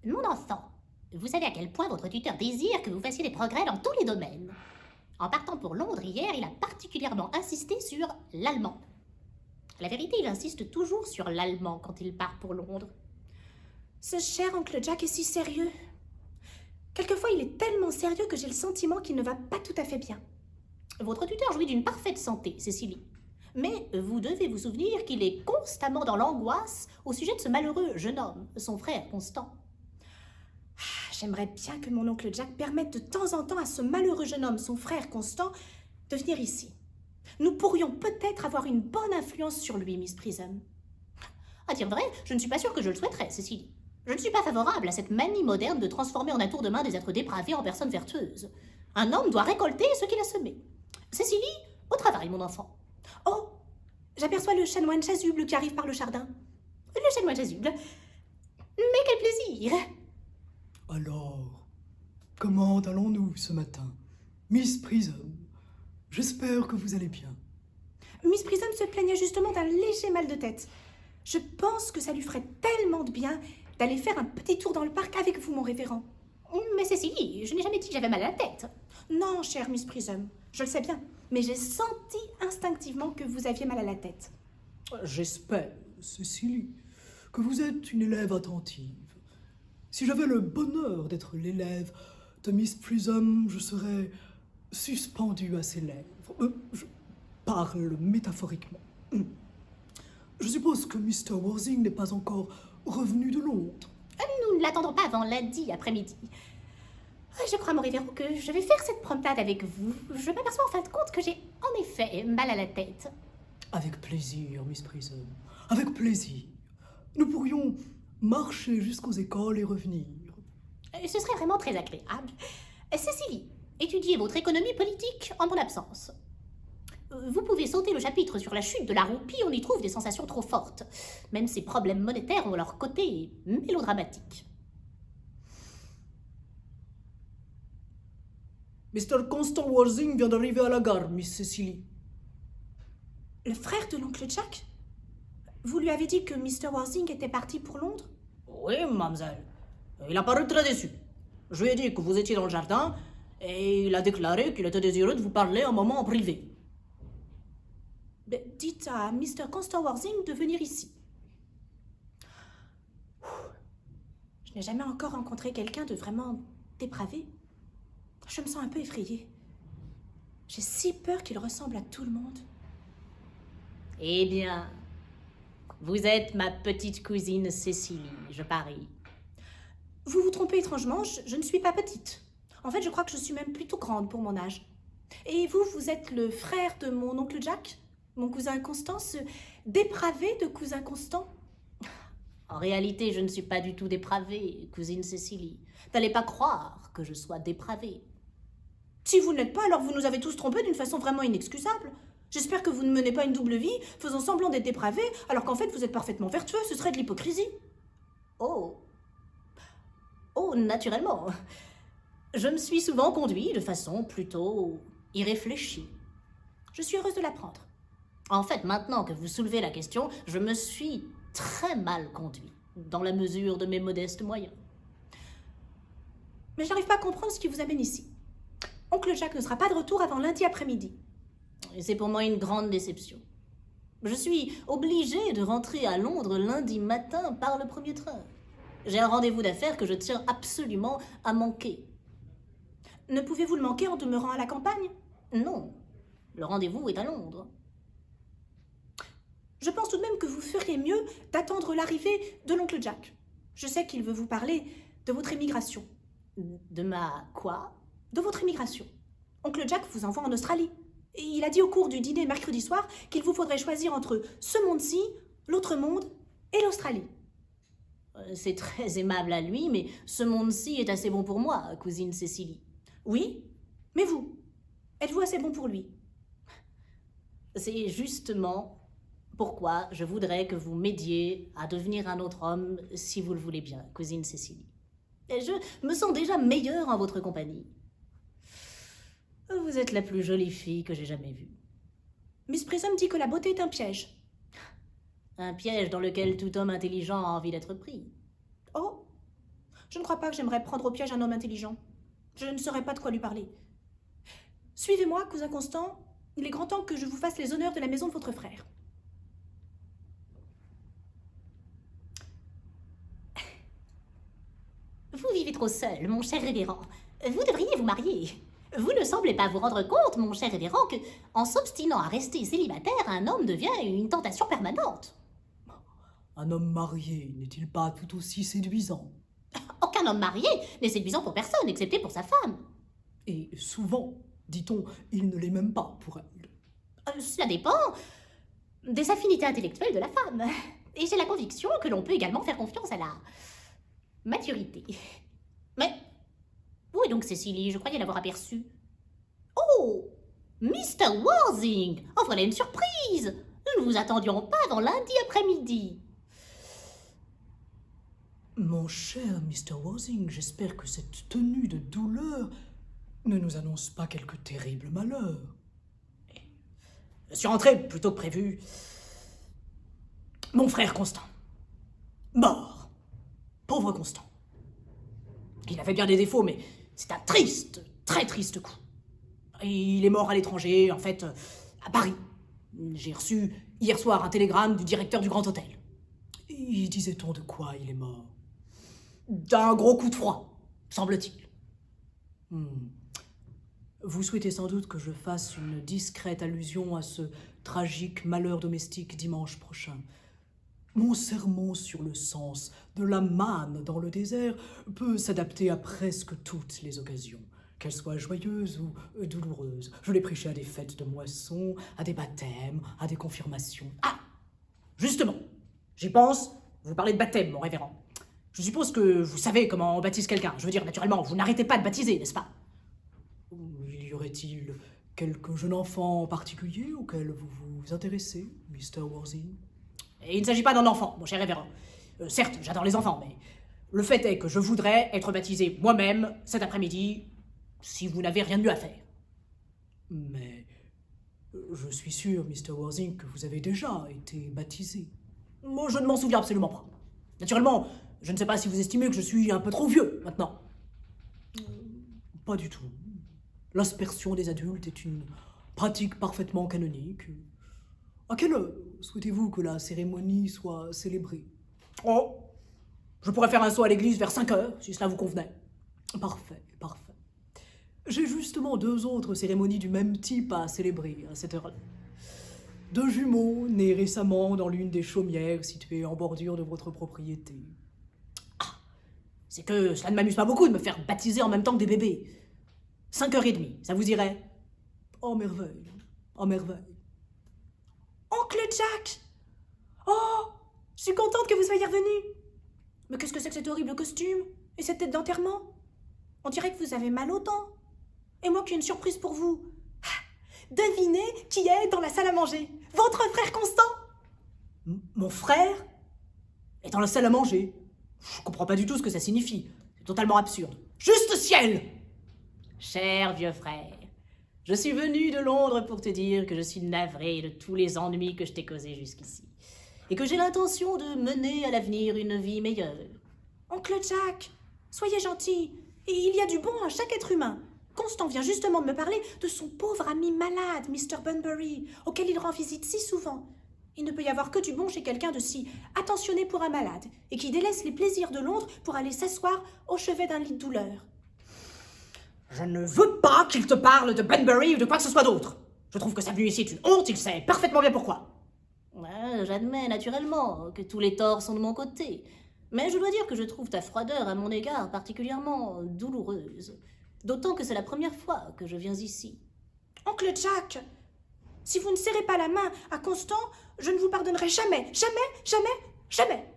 Mon enfant, vous savez à quel point votre tuteur désire que vous fassiez des progrès dans tous les domaines. En partant pour Londres hier, il a particulièrement insisté sur l'allemand. La vérité, il insiste toujours sur l'allemand quand il part pour Londres. Ce cher oncle Jack est si sérieux. Quelquefois, il est tellement sérieux que j'ai le sentiment qu'il ne va pas tout à fait bien. Votre tuteur jouit d'une parfaite santé, Cécilie. Mais vous devez vous souvenir qu'il est constamment dans l'angoisse au sujet de ce malheureux jeune homme, son frère Constant. J'aimerais bien que mon oncle Jack permette de temps en temps à ce malheureux jeune homme, son frère Constant, de venir ici. Nous pourrions peut-être avoir une bonne influence sur lui, Miss Prism. À dire vrai, je ne suis pas sûre que je le souhaiterais, Cécilie. Je ne suis pas favorable à cette manie moderne de transformer en un tour de main des êtres dépravés en personnes vertueuses. Un homme doit récolter ce qu'il a semé. Cécilie, au travail, mon enfant. Oh, j'aperçois le chanoine chasuble qui arrive par le jardin. Le chanoine chasuble. Mais quel plaisir! Alors, comment allons-nous ce matin? Miss Prism, j'espère que vous allez bien. Miss Prism se plaignait justement d'un léger mal de tête. Je pense que ça lui ferait tellement de bien d'aller faire un petit tour dans le parc avec vous, mon révérend. Mais Cécilie, je n'ai jamais dit que j'avais mal à la tête. Non, chère Miss Prism, je le sais bien, mais j'ai senti instinctivement que vous aviez mal à la tête. J'espère, Cécilie, que vous êtes une élève attentive. Si j'avais le bonheur d'être l'élève de Miss Prism, je serais suspendu à ses lèvres. Je parle métaphoriquement. Je suppose que Mr. Worthing n'est pas encore revenu de Londres. Nous ne l'attendrons pas avant lundi après-midi. Je crois, mon révérend, que je vais faire cette promenade avec vous. Je m'aperçois en fin de compte que j'ai en effet mal à la tête. Avec plaisir, Miss Prism. Avec plaisir. Nous pourrions marcher jusqu'aux écoles et revenir. Ce serait vraiment très agréable. Cécilie, étudiez votre économie politique en mon absence. Vous pouvez sauter le chapitre sur la chute de la roupie, on y trouve des sensations trop fortes. Même ces problèmes monétaires ont leur côté mélodramatique. Mr. Constant Worthing vient d'arriver à la gare, Miss Cécilie. Le frère de l'oncle Jack? Vous lui avez dit que Mr. Worthing était parti pour Londres? Oui, mademoiselle. Il a paru très déçu. Je lui ai dit que vous étiez dans le jardin et il a déclaré qu'il était désireux de vous parler un moment en privé. Dites à Mr. Constant Worthing de venir ici. Je n'ai jamais encore rencontré quelqu'un de vraiment dépravé. Je me sens un peu effrayée. J'ai si peur qu'il ressemble à tout le monde. Eh bien, vous êtes ma petite cousine Cécilie, je parie. Vous vous trompez étrangement, je ne suis pas petite. En fait, je crois que je suis même plutôt grande pour mon âge. Et vous, vous êtes le frère de mon oncle Jack? Mon cousin Constant, ce dépravé de cousin Constant? En réalité, je ne suis pas du tout dépravée, cousine Cécilie. N'allez pas croire que je sois dépravée. Si vous ne l'êtes pas, alors vous nous avez tous trompés d'une façon vraiment inexcusable. J'espère que vous ne menez pas une double vie, faisant semblant d'être dépravé, alors qu'en fait vous êtes parfaitement vertueux, ce serait de l'hypocrisie. Oh, naturellement. Je me suis souvent conduit de façon plutôt irréfléchie. Je suis heureuse de l'apprendre. En fait, maintenant que vous soulevez la question, je me suis très mal conduit, dans la mesure de mes modestes moyens. Mais je n'arrive pas à comprendre ce qui vous amène ici. Oncle Jack ne sera pas de retour avant lundi après-midi. Et c'est pour moi une grande déception. Je suis obligée de rentrer à Londres lundi matin par le premier train. J'ai un rendez-vous d'affaires que je tiens absolument à manquer. Ne pouvez-vous le manquer en demeurant à la campagne? Non, le rendez-vous est à Londres. Je pense tout de même que vous feriez mieux d'attendre l'arrivée de l'oncle Jack. Je sais qu'il veut vous parler de votre émigration. De ma quoi? De votre émigration. Oncle Jack vous envoie en Australie. Et il a dit au cours du dîner mercredi soir qu'il vous faudrait choisir entre ce monde-ci, l'autre monde et l'Australie. C'est très aimable à lui, mais ce monde-ci est assez bon pour moi, cousine Cécilie. Oui, mais vous, êtes-vous assez bon pour lui? C'est justement pourquoi je voudrais que vous m'aidiez à devenir un autre homme, si vous le voulez bien, cousine Cécilie. Et je me sens déjà meilleure en votre compagnie. Vous êtes la plus jolie fille que j'ai jamais vue. Miss Prism dit que la beauté est un piège. Un piège dans lequel tout homme intelligent a envie d'être pris. Oh, je ne crois pas que j'aimerais prendre au piège un homme intelligent. Je ne saurais pas de quoi lui parler. Suivez-moi, cousin Constant. Il est grand temps que je vous fasse les honneurs de la maison de votre frère. Vous vivez trop seul, mon cher révérend. Vous devriez vous marier. Vous ne semblez pas vous rendre compte, mon cher révérend, que, en s'obstinant à rester célibataire, un homme devient une tentation permanente. Un homme marié n'est-il pas tout aussi séduisant? Aucun homme marié n'est séduisant pour personne, excepté pour sa femme. Et souvent, dit-on, il ne l'est même pas pour elle. Cela dépend des affinités intellectuelles de la femme. Et j'ai la conviction que l'on peut également faire confiance à la maturité. Mais où est donc Cécilie? Je croyais l'avoir aperçue. Oh, Mr. Worthing! Oh, voilà une surprise! Nous ne vous attendions pas avant lundi après-midi. Mon cher Mr. Worthing, j'espère que cette tenue de douleur ne nous annonce pas quelque terrible malheur. Je suis rentré plus tôt que prévu. Mon frère Constant. Mort. Pauvre Constant. Il avait bien des défauts, mais c'est un triste, très triste coup. Et il est mort à l'étranger, en fait, à Paris. J'ai reçu hier soir un télégramme du directeur du Grand Hôtel. Et disait-on de quoi il est mort? D'un gros coup de froid, semble-t-il. Vous souhaitez sans doute que je fasse une discrète allusion à ce tragique malheur domestique dimanche prochain. Mon sermon sur le sens de la manne dans le désert peut s'adapter à presque toutes les occasions, qu'elles soient joyeuses ou douloureuses. Je l'ai prêché à des fêtes de moisson, à des baptêmes, à des confirmations. Ah, justement, j'y pense, vous parlez de baptême, mon révérend. Je suppose que vous savez comment on baptise quelqu'un. Je veux dire, naturellement, vous n'arrêtez pas de baptiser, n'est-ce pas? Y aurait-il quelque jeune enfant en particulier auquel vous vous intéressez, Mr. Worthing? Et il ne s'agit pas d'un enfant, mon cher révérend. Certes, j'adore les enfants, mais le fait est que je voudrais être baptisé moi-même cet après-midi, si vous n'avez rien de mieux à faire. Mais Je suis sûr, Mr. Worthing, que vous avez déjà été baptisé. Moi, je ne m'en souviens absolument pas. Naturellement, je ne sais pas si vous estimez que je suis un peu trop vieux, maintenant. Pas du tout. L'aspersion des adultes est une pratique parfaitement canonique. À quelle heure souhaitez-vous que la cérémonie soit célébrée? Oh, je pourrais faire un saut à l'église vers 5 heures, si cela vous convenait. Parfait, parfait. J'ai justement 2 autres cérémonies du même type à célébrer à cette heure-là. 2 jumeaux nés récemment dans l'une des chaumières situées en bordure de votre propriété. C'est que cela ne m'amuse pas beaucoup de me faire baptiser en même temps que des bébés. 5h30, ça vous irait? En merveille, en merveille. Oncle Jack! Oh, je suis contente que vous soyez revenu. Mais qu'est-ce que c'est que cet horrible costume? Et cette tête d'enterrement? On dirait que vous avez mal aux dents. Et moi qui ai une surprise pour vous. Devinez qui est dans la salle à manger? Votre frère Constant! Mon frère est dans la salle à manger. Je comprends pas du tout ce que ça signifie. C'est totalement absurde. Juste ciel! Cher vieux frère, je suis venu de Londres pour te dire que je suis navré de tous les ennuis que je t'ai causés jusqu'ici. Et que j'ai l'intention de mener à l'avenir une vie meilleure. Oncle Jack, soyez gentil. Et il y a du bon à chaque être humain. Constant vient justement de me parler de son pauvre ami malade, Mr. Bunbury, auquel il rend visite si souvent. Il ne peut y avoir que du bon chez quelqu'un de si attentionné pour un malade, et qui délaisse les plaisirs de Londres pour aller s'asseoir au chevet d'un lit de douleur. Je ne veux pas qu'il te parle de Bunbury ou de quoi que ce soit d'autre. Je trouve que sa venue ici est une honte, il sait parfaitement bien pourquoi. Ouais, j'admets naturellement que tous les torts sont de mon côté. Mais je dois dire que je trouve ta froideur à mon égard particulièrement douloureuse. D'autant que c'est la première fois que je viens ici. Oncle Jack, si vous ne serrez pas la main à Constant, je ne vous pardonnerai jamais, jamais, jamais, jamais.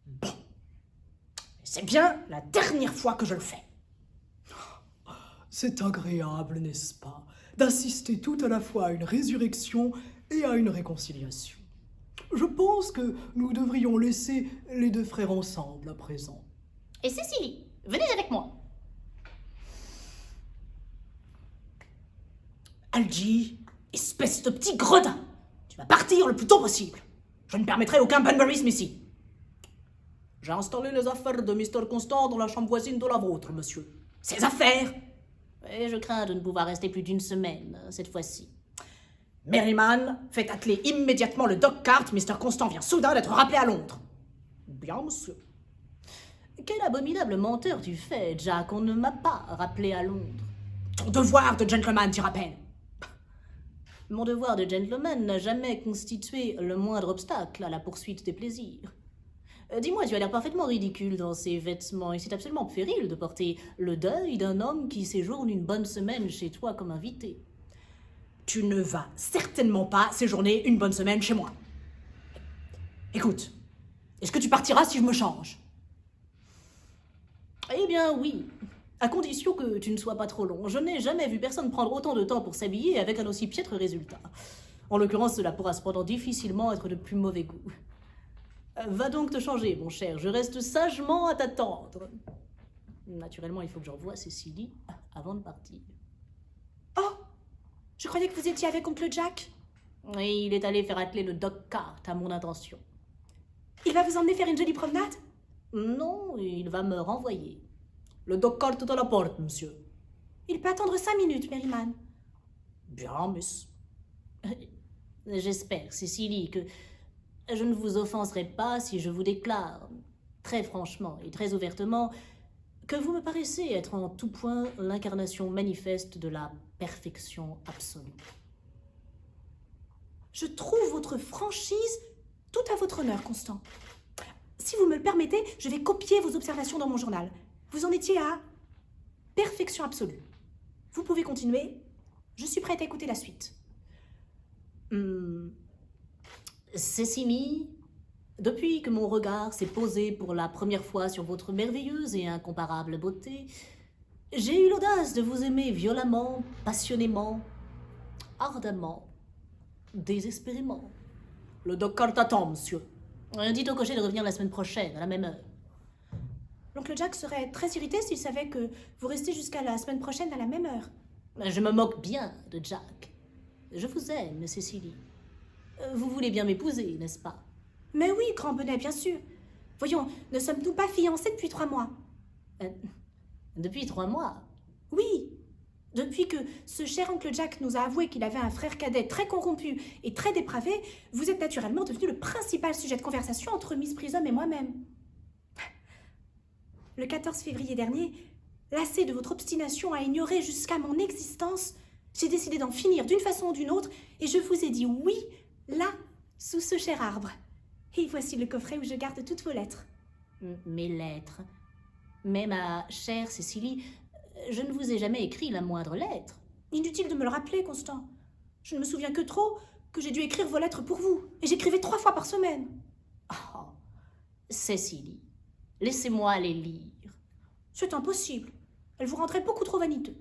Bon. C'est bien la dernière fois que je le fais. C'est agréable, n'est-ce pas, d'assister tout à la fois à une résurrection et à une réconciliation. Je pense que nous devrions laisser les 2 frères ensemble à présent. Et Cécilie, venez avec moi. Algie, espèce de petit gredin, tu vas partir le plus tôt possible. Je ne permettrai aucun Bunburyisme ici. J'ai installé les affaires de Mr. Constant dans la chambre voisine de la vôtre, monsieur. Ses affaires? Et je crains de ne pouvoir rester plus d'1 semaine, cette fois-ci. Merriman, faites atteler immédiatement le Doc Cart. Mr. Constant vient soudain d'être rappelé à Londres. Bien, monsieur. Quel abominable menteur tu fais, Jack. On ne m'a pas rappelé à Londres. Ton devoir de gentleman t'ira peine. Mon devoir de gentleman n'a jamais constitué le moindre obstacle à la poursuite des plaisirs. Dis-moi, tu as l'air parfaitement ridicule dans ces vêtements, et c'est absolument puéril de porter le deuil d'un homme qui séjourne une bonne semaine chez toi comme invité. Tu ne vas certainement pas séjourner une bonne semaine chez moi. Écoute, est-ce que tu partiras si je me change? Eh bien oui, à condition que tu ne sois pas trop long. Je n'ai jamais vu personne prendre autant de temps pour s'habiller avec un aussi piètre résultat. En l'occurrence, cela pourra cependant difficilement être de plus mauvais goût. Va donc te changer, mon cher. Je reste sagement à t'attendre. Naturellement, il faut que je revoie Cécilie avant de partir. Oh! Je croyais que vous étiez avec oncle Jack. Oui, il est allé faire atteler le Doc Cart à mon intention. Il va vous emmener faire une jolie promenade? Non, il va me renvoyer. Le Doc Cart est à la porte, monsieur. Il peut attendre 5 minutes, Merriman. Bien, miss. J'espère, Cécilie, que je ne vous offenserai pas si je vous déclare, très franchement et très ouvertement, que vous me paraissez être en tout point l'incarnation manifeste de la perfection absolue. Je trouve votre franchise tout à votre honneur, Constant. Si vous me le permettez, je vais copier vos observations dans mon journal. Vous en étiez à perfection absolue. Vous pouvez continuer. Je suis prête à écouter la suite. Cécilie, depuis que mon regard s'est posé pour la première fois sur votre merveilleuse et incomparable beauté, j'ai eu l'audace de vous aimer violemment, passionnément, ardemment, désespérément. Le Doc Cart attend, monsieur. Dites au cocher de revenir la semaine prochaine, à la même heure. L'oncle Jack serait très irrité s'il savait que vous restez jusqu'à la semaine prochaine à la même heure. Je me moque bien de Jack. Je vous aime, Cécilie. Vous voulez bien m'épouser, n'est-ce pas? Mais oui, grand bonnet, bien sûr. Voyons, ne sommes-nous pas fiancés depuis 3 mois? Depuis 3 mois. Oui. Depuis que ce cher oncle Jack nous a avoué qu'il avait un frère cadet très corrompu et très dépravé, vous êtes naturellement devenu le principal sujet de conversation entre Miss Prism et moi-même. Le 14 février dernier, lassé de votre obstination à ignorer jusqu'à mon existence, j'ai décidé d'en finir d'une façon ou d'une autre et je vous ai dit oui, là, sous ce cher arbre. Et voici le coffret où je garde toutes vos lettres. Mes lettres. Mais ma chère Cécilie, je ne vous ai jamais écrit la moindre lettre. Inutile de me le rappeler, Constant. Je ne me souviens que trop que j'ai dû écrire vos lettres pour vous. Et j'écrivais 3 fois par semaine. Oh, Cécilie, laissez-moi les lire. C'est impossible. Elles vous rendraient beaucoup trop vaniteux.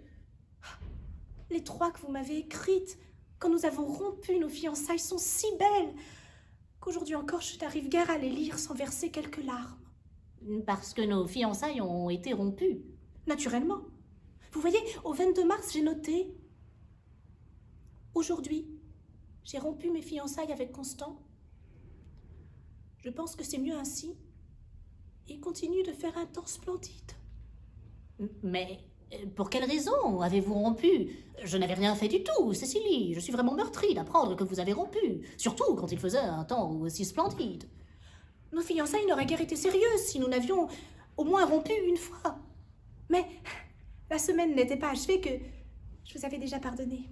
Les 3 que vous m'avez écrites, quand nous avons rompu nos fiançailles, sont si belles qu'aujourd'hui encore je n'arrive guère à les lire sans verser quelques larmes. Parce que nos fiançailles ont été rompues. Naturellement. Vous voyez, au 22 mars, j'ai noté « Aujourd'hui, j'ai rompu mes fiançailles avec Constant. Je pense que c'est mieux ainsi. Il continue de faire un temps splendide. » Mais pour quelle raison avez-vous rompu? Je n'avais rien fait du tout, Cécilie. Je suis vraiment meurtrie d'apprendre que vous avez rompu. Surtout quand il faisait un temps aussi splendide. Nos fiançailles n'auraient guère été sérieuses si nous n'avions au moins rompu une fois. Mais la semaine n'était pas achevée que je vous avais déjà pardonné.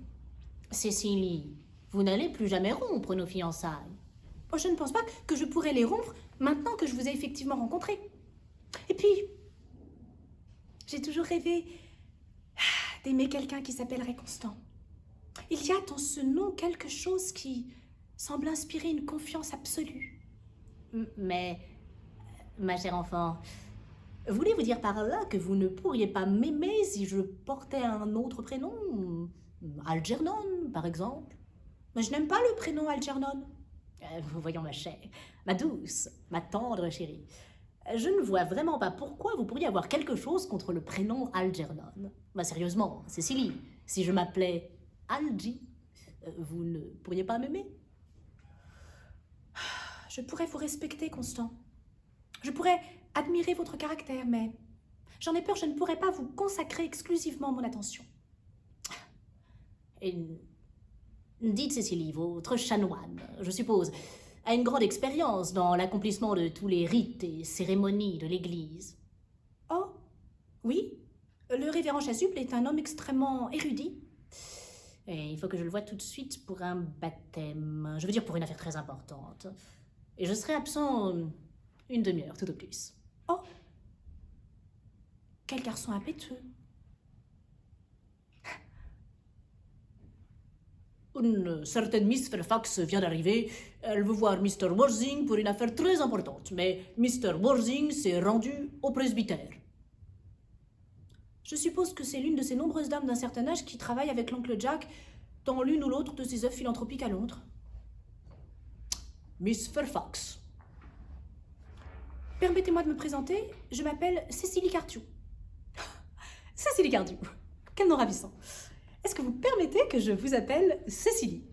Cécilie, vous n'allez plus jamais rompre nos fiançailles. Oh, je ne pense pas que je pourrais les rompre maintenant que je vous ai effectivement rencontré. Et puis, j'ai toujours rêvé d'aimer quelqu'un qui s'appellerait Constant. Il y a dans ce nom quelque chose qui semble inspirer une confiance absolue. Mais, ma chère enfant, voulez-vous dire par là que vous ne pourriez pas m'aimer si je portais un autre prénom? Algernon, par exemple? Mais je n'aime pas le prénom Algernon. Voyons, ma chère, ma douce, ma tendre chérie. Je ne vois vraiment pas pourquoi vous pourriez avoir quelque chose contre le prénom Algernon. Bah, sérieusement, Cécilie, si je m'appelais Algie, vous ne pourriez pas m'aimer? Je pourrais vous respecter, Constant. Je pourrais admirer votre caractère, mais j'en ai peur, je ne pourrais pas vous consacrer exclusivement mon attention. Et dites, Cécilie, votre chanoine, je suppose, a une grande expérience dans l'accomplissement de tous les rites et cérémonies de l'Église. Oh, oui, le révérend Chasuble est un homme extrêmement érudit. Et il faut que je le voie tout de suite pour un baptême, je veux dire pour une affaire très importante. Et je serai absent une demi-heure, tout au plus. Oh, quel garçon impétueux. Une certaine Miss Fairfax vient d'arriver. Elle veut voir Mr. Worthing pour une affaire très importante. Mais Mr. Worthing s'est rendu au presbytère. Je suppose que c'est l'une de ces nombreuses dames d'un certain âge qui travaillent avec l'oncle Jack dans l'une ou l'autre de ses œuvres philanthropiques à Londres. Miss Fairfax. Permettez-moi de me présenter, je m'appelle Cécilie Cardew. Cécilie Cardew. Quel nom ravissant. Est-ce que vous permettez que je vous appelle Cécilie?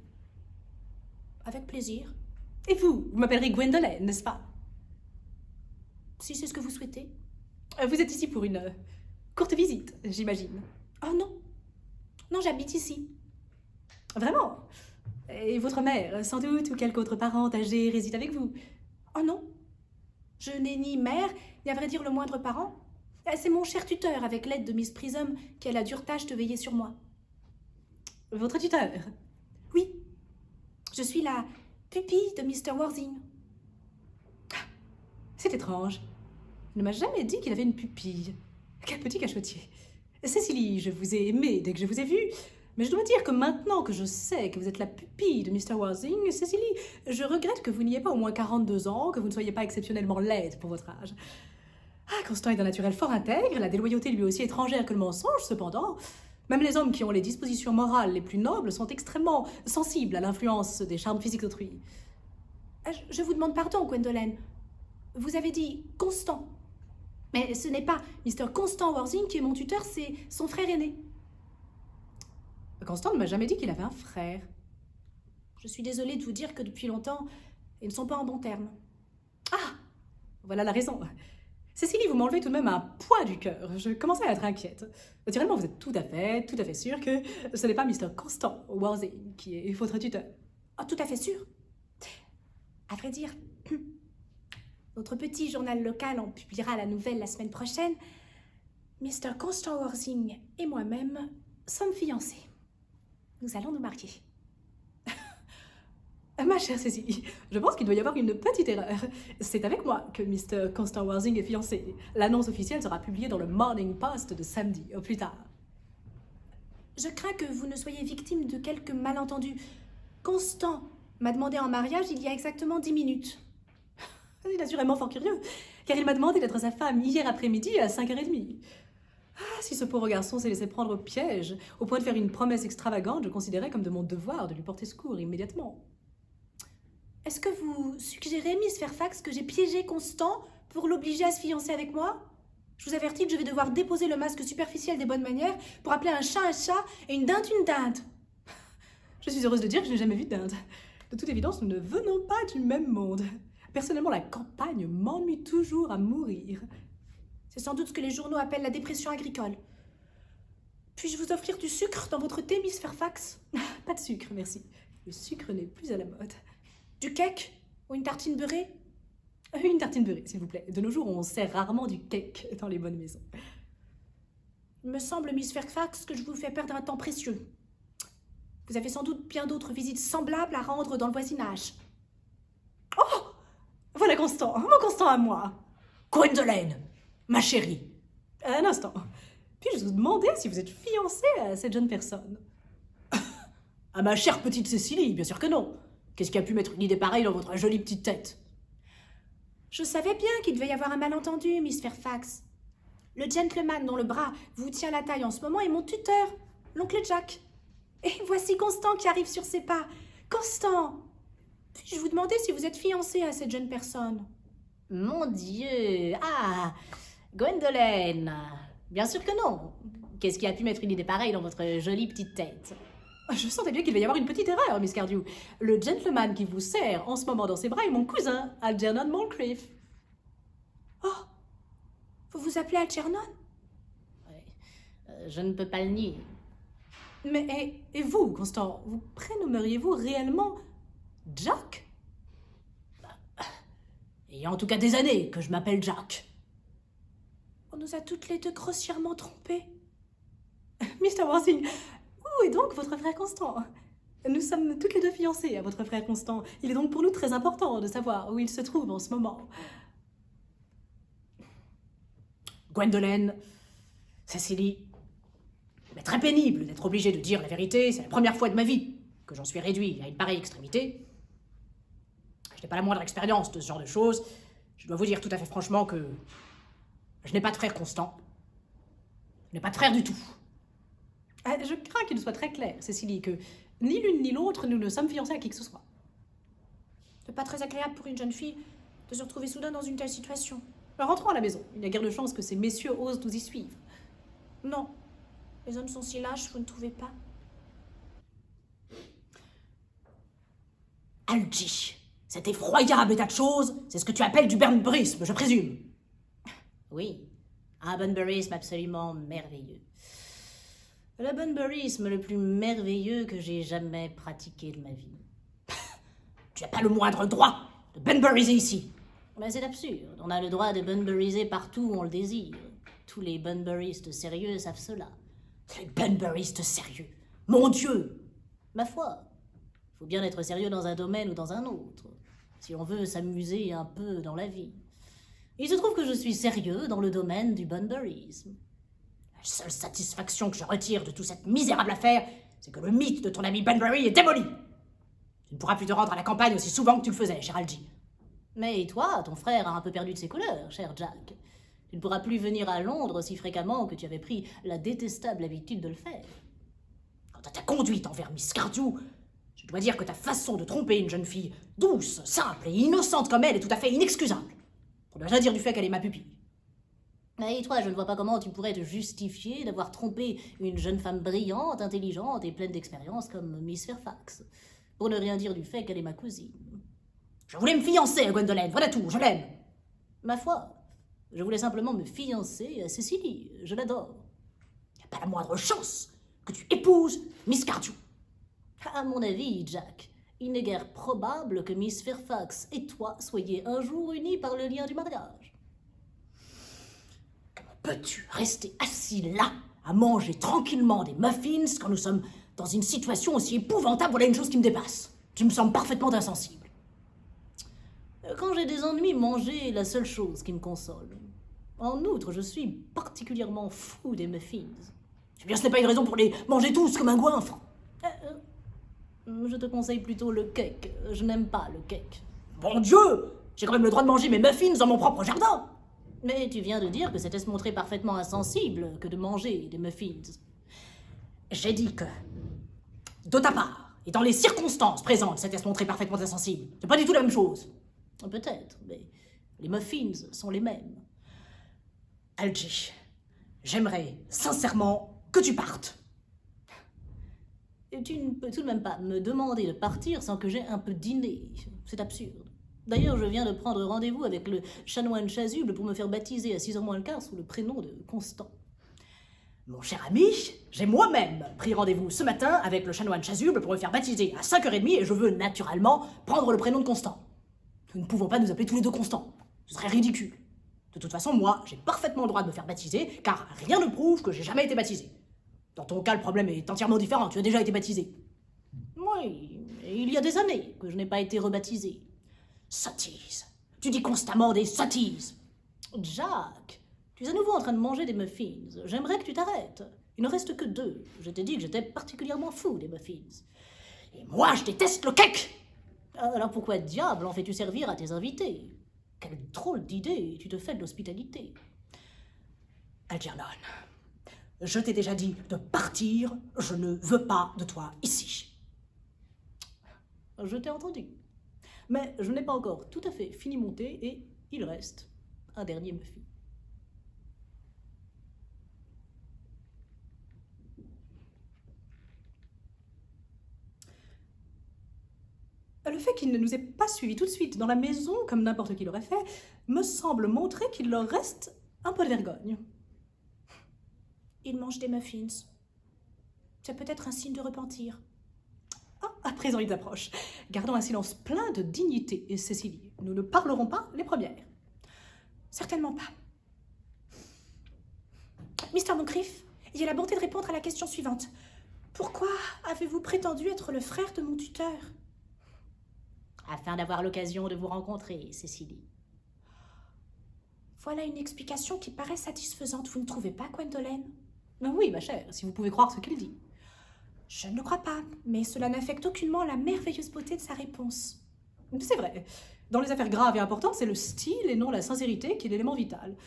Avec plaisir. Et vous m'appellerez Gwendolen, n'est-ce pas? Si c'est ce que vous souhaitez. Vous êtes ici pour une courte visite, j'imagine. Oh non. Non, j'habite ici. Vraiment? Et votre mère, sans doute, ou quelque autre parent âgé réside avec vous? Oh non. Je n'ai ni mère, ni à vrai dire le moindre parent. C'est mon cher tuteur, avec l'aide de Miss Prism, qui a la dure tâche de veiller sur moi. Votre tuteur? Oui. Je suis la pupille de Mr. Worthing. C'est étrange. Il ne m'a jamais dit qu'il avait une pupille. Quel petit cachotier. Cécilie, je vous ai aimée dès que je vous ai vue, mais je dois dire que maintenant que je sais que vous êtes la pupille de Mr. Worthing, Cécilie, je regrette que vous n'ayez pas au moins 42 ans, que vous ne soyez pas exceptionnellement laide pour votre âge. Ah, Constant est d'un naturel fort intègre, la déloyauté lui est aussi étrangère que le mensonge, cependant. Même les hommes qui ont les dispositions morales les plus nobles sont extrêmement sensibles à l'influence des charmes physiques d'autrui. Je vous demande pardon, Gwendolen. Vous avez dit Constant. Mais ce n'est pas Mr. Constant Worthing qui est mon tuteur, c'est son frère aîné. Constant ne m'a jamais dit qu'il avait un frère. Je suis désolée de vous dire que depuis longtemps, ils ne sont pas en bons termes. Ah, voilà la raison. Cécilie, vous m'enlevez tout de même un poids du cœur. Je commençais à être inquiète. Naturellement, vous êtes tout à fait sûre que ce n'est pas Mr. Constant Worthing qui est votre tuteur. Oh, tout à fait sûr. À vrai dire, notre petit journal local en publiera la nouvelle la semaine prochaine. Mr. Constant Worthing et moi-même sommes fiancés. Nous allons nous marier. Ma chère Cécilie, je pense qu'il doit y avoir une petite erreur. C'est avec moi que Mr. Constant Worthing est fiancé. L'annonce officielle sera publiée dans le Morning Post de samedi, au plus tard. Je crains que vous ne soyez victime de quelques malentendus. Constant m'a demandé en mariage il y a exactement 10 minutes. Il est assurément fort curieux, car il m'a demandé d'être sa femme hier après-midi à 5h30. Ah, si ce pauvre garçon s'est laissé prendre au piège, au point de faire une promesse extravagante, je considérais comme de mon devoir de lui porter secours immédiatement. Est-ce que vous suggérez, Miss Fairfax, que j'ai piégé Constant pour l'obliger à se fiancer avec moi? Je vous avertis que je vais devoir déposer le masque superficiel des bonnes manières pour appeler un chat et une dinde une dinde. Je suis heureuse de dire que je n'ai jamais vu de dinde. De toute évidence, nous ne venons pas du même monde. Personnellement, la campagne m'ennuie toujours à mourir. C'est sans doute ce que les journaux appellent la dépression agricole. Puis-je vous offrir du sucre dans votre thé, Miss Fairfax? Pas de sucre, merci. Le sucre n'est plus à la mode. Du cake? Ou une tartine beurrée? Une tartine beurrée, s'il vous plaît. De nos jours, on sert rarement du cake dans les bonnes maisons. Il me semble, Miss Fairfax, que je vous fais perdre un temps précieux. Vous avez sans doute bien d'autres visites semblables à rendre dans le voisinage. Oh! Voilà Constant, mon Constant à moi. Gwendolen, ma chérie. Un instant. Puis-je vous demander si vous êtes fiancée à cette jeune personne? À ma chère petite Cécilie, bien sûr que non. Qu'est-ce qui a pu mettre une idée pareille dans votre jolie petite tête? Je savais bien qu'il devait y avoir un malentendu, Miss Fairfax. Le gentleman dont le bras vous tient la taille en ce moment est mon tuteur, l'oncle Jack. Et voici Constant qui arrive sur ses pas. Constant! Puis-je vous demander si vous êtes fiancé à cette jeune personne? Mon Dieu! Ah! Gwendolen! Bien sûr que non! Qu'est-ce qui a pu mettre une idée pareille dans votre jolie petite tête? Je sentais bien qu'il va y avoir une petite erreur, Miss Cardew. Le gentleman qui vous serre en ce moment dans ses bras est mon cousin, Algernon Moncrief. Oh! Vous vous appelez Algernon? Ouais. Je ne peux pas le nier. Mais, et vous, Constant, vous prénommeriez-vous réellement Jack? Il y a en tout cas des années que je m'appelle Jack. On nous a toutes les deux grossièrement trompés. Mr. Worthing, où est donc votre frère Constant? Nous sommes toutes les deux fiancées à votre frère Constant. Il est donc pour nous très important de savoir où il se trouve en ce moment. Gwendolen, Cécilie, il m'est très pénible d'être obligé de dire la vérité. C'est la première fois de ma vie que j'en suis réduit à une pareille extrémité. Je n'ai pas la moindre expérience de ce genre de choses. Je dois vous dire tout à fait franchement que je n'ai pas de frère Constant. Je n'ai pas de frère du tout. Je crains qu'il ne soit très clair, Cécilie, que ni l'une ni l'autre nous ne sommes fiancés à qui que ce soit. C'est pas très agréable pour une jeune fille de se retrouver soudain dans une telle situation. Rentrons à la maison. Il n'y a guère de chance que ces messieurs osent nous y suivre. Non. Les hommes sont si lâches, vous ne trouvez pas? Algy, cet effroyable état de choses, c'est ce que tu appelles du Burnburyisme, je présume. Oui, un bunburyisme absolument merveilleux. Le bunburyisme le plus merveilleux que j'ai jamais pratiqué de ma vie. Tu n'as pas le moindre droit de Bunburyser ici. Mais c'est absurde. On a le droit de bunburyser partout où on le désire. Tous les bunburyistes sérieux savent cela. Les Bunburyistes sérieux. Mon Dieu! Ma foi, il faut bien être sérieux dans un domaine ou dans un autre, si on veut s'amuser un peu dans la vie. Il se trouve que je suis sérieux dans le domaine du bunburyisme. La seule satisfaction que je retire de toute cette misérable affaire, c'est que le mythe de ton ami Bunbury est démoli. Tu ne pourras plus te rendre à la campagne aussi souvent que tu le faisais, cher Algy. Mais toi, ton frère a un peu perdu de ses couleurs, cher Jack. Tu ne pourras plus venir à Londres aussi fréquemment que tu avais pris la détestable habitude de le faire. Quant à ta conduite envers Miss Cardew, je dois dire que ta façon de tromper une jeune fille douce, simple et innocente comme elle est tout à fait inexcusable. Pour ne rien dire du fait qu'elle est ma pupille. Et toi, je ne vois pas comment tu pourrais te justifier d'avoir trompé une jeune femme brillante, intelligente et pleine d'expérience comme Miss Fairfax. Pour ne rien dire du fait qu'elle est ma cousine. Je voulais me fiancer à Gwendolen, voilà tout, je l'aime. Ma foi, je voulais simplement me fiancer à Cécilie. Je l'adore. Il n'y a pas la moindre chance que tu épouses Miss Cardew. À mon avis, Jack, il n'est guère probable que Miss Fairfax et toi soyez un jour unis par le lien du mariage. Comment peux-tu rester assis là, à manger tranquillement des muffins quand nous sommes dans une situation aussi épouvantable? Voilà une chose qui me dépasse. Tu me sembles parfaitement insensible. Quand j'ai des ennuis, manger est la seule chose qui me console. En outre, je suis particulièrement fou des muffins. Eh bien, ce n'est pas une raison pour les manger tous comme un goinfre. Je te conseille plutôt le cake. Je n'aime pas le cake. Bon Dieu, j'ai quand même le droit de manger mes muffins dans mon propre jardin. Mais tu viens de dire que c'était se montrer parfaitement insensible que de manger des muffins. J'ai dit que, de ta part, et dans les circonstances présentes, c'était se montrer parfaitement insensible. C'est pas du tout la même chose. Peut-être, mais les muffins sont les mêmes. Algie, j'aimerais sincèrement que tu partes. Et tu ne peux tout de même pas me demander de partir sans que j'aie un peu dîné. C'est absurde. D'ailleurs, je viens de prendre rendez-vous avec le chanoine chasuble pour me faire baptiser à 6h moins le quart sous le prénom de Constant. Mon cher ami, j'ai moi-même pris rendez-vous ce matin avec le chanoine chasuble pour me faire baptiser à 5h30 et je veux naturellement prendre le prénom de Constant. Nous ne pouvons pas nous appeler tous les deux Constant. Ce serait ridicule. De toute façon, moi, j'ai parfaitement le droit de me faire baptiser, car rien ne prouve que j'ai jamais été baptisé. Dans ton cas, le problème est entièrement différent. Tu as déjà été baptisé. Oui, il y a des années que je n'ai pas été rebaptisé. Sottise. Tu dis constamment des sottises. Jack, tu es à nouveau en train de manger des muffins. J'aimerais que tu t'arrêtes. Il ne reste que 2. Je t'ai dit que j'étais particulièrement fou des muffins. Et moi, je déteste le cake. Alors pourquoi diable en fais-tu servir à tes invités? Quelle drôle d'idée, tu te fais de l'hospitalité. Algernon, je t'ai déjà dit de partir, je ne veux pas de toi ici. Je t'ai entendu. Mais je n'ai pas encore tout à fait fini mon thé et il reste un dernier muffin. Le fait qu'il ne nous ait pas suivis tout de suite dans la maison, comme n'importe qui l'aurait fait, me semble montrer qu'il leur reste un peu de vergogne. Il mange des muffins. C'est peut-être un signe de repentir. Ah, à présent ils approchent. Gardons un silence plein de dignité, et Cécilie, nous ne parlerons pas les premières. Certainement pas. Mr. Moncrief, ayez la bonté de répondre à la question suivante. Pourquoi avez-vous prétendu être le frère de mon tuteur? Afin d'avoir l'occasion de vous rencontrer, Cécilie. Voilà une explication qui paraît satisfaisante, vous ne trouvez pas, Gwendolen? Oui, ma chère, si vous pouvez croire ce qu'il dit. Je ne le crois pas, mais cela n'affecte aucunement la merveilleuse beauté de sa réponse. C'est vrai. Dans les affaires graves et importantes, c'est le style et non la sincérité qui est l'élément vital.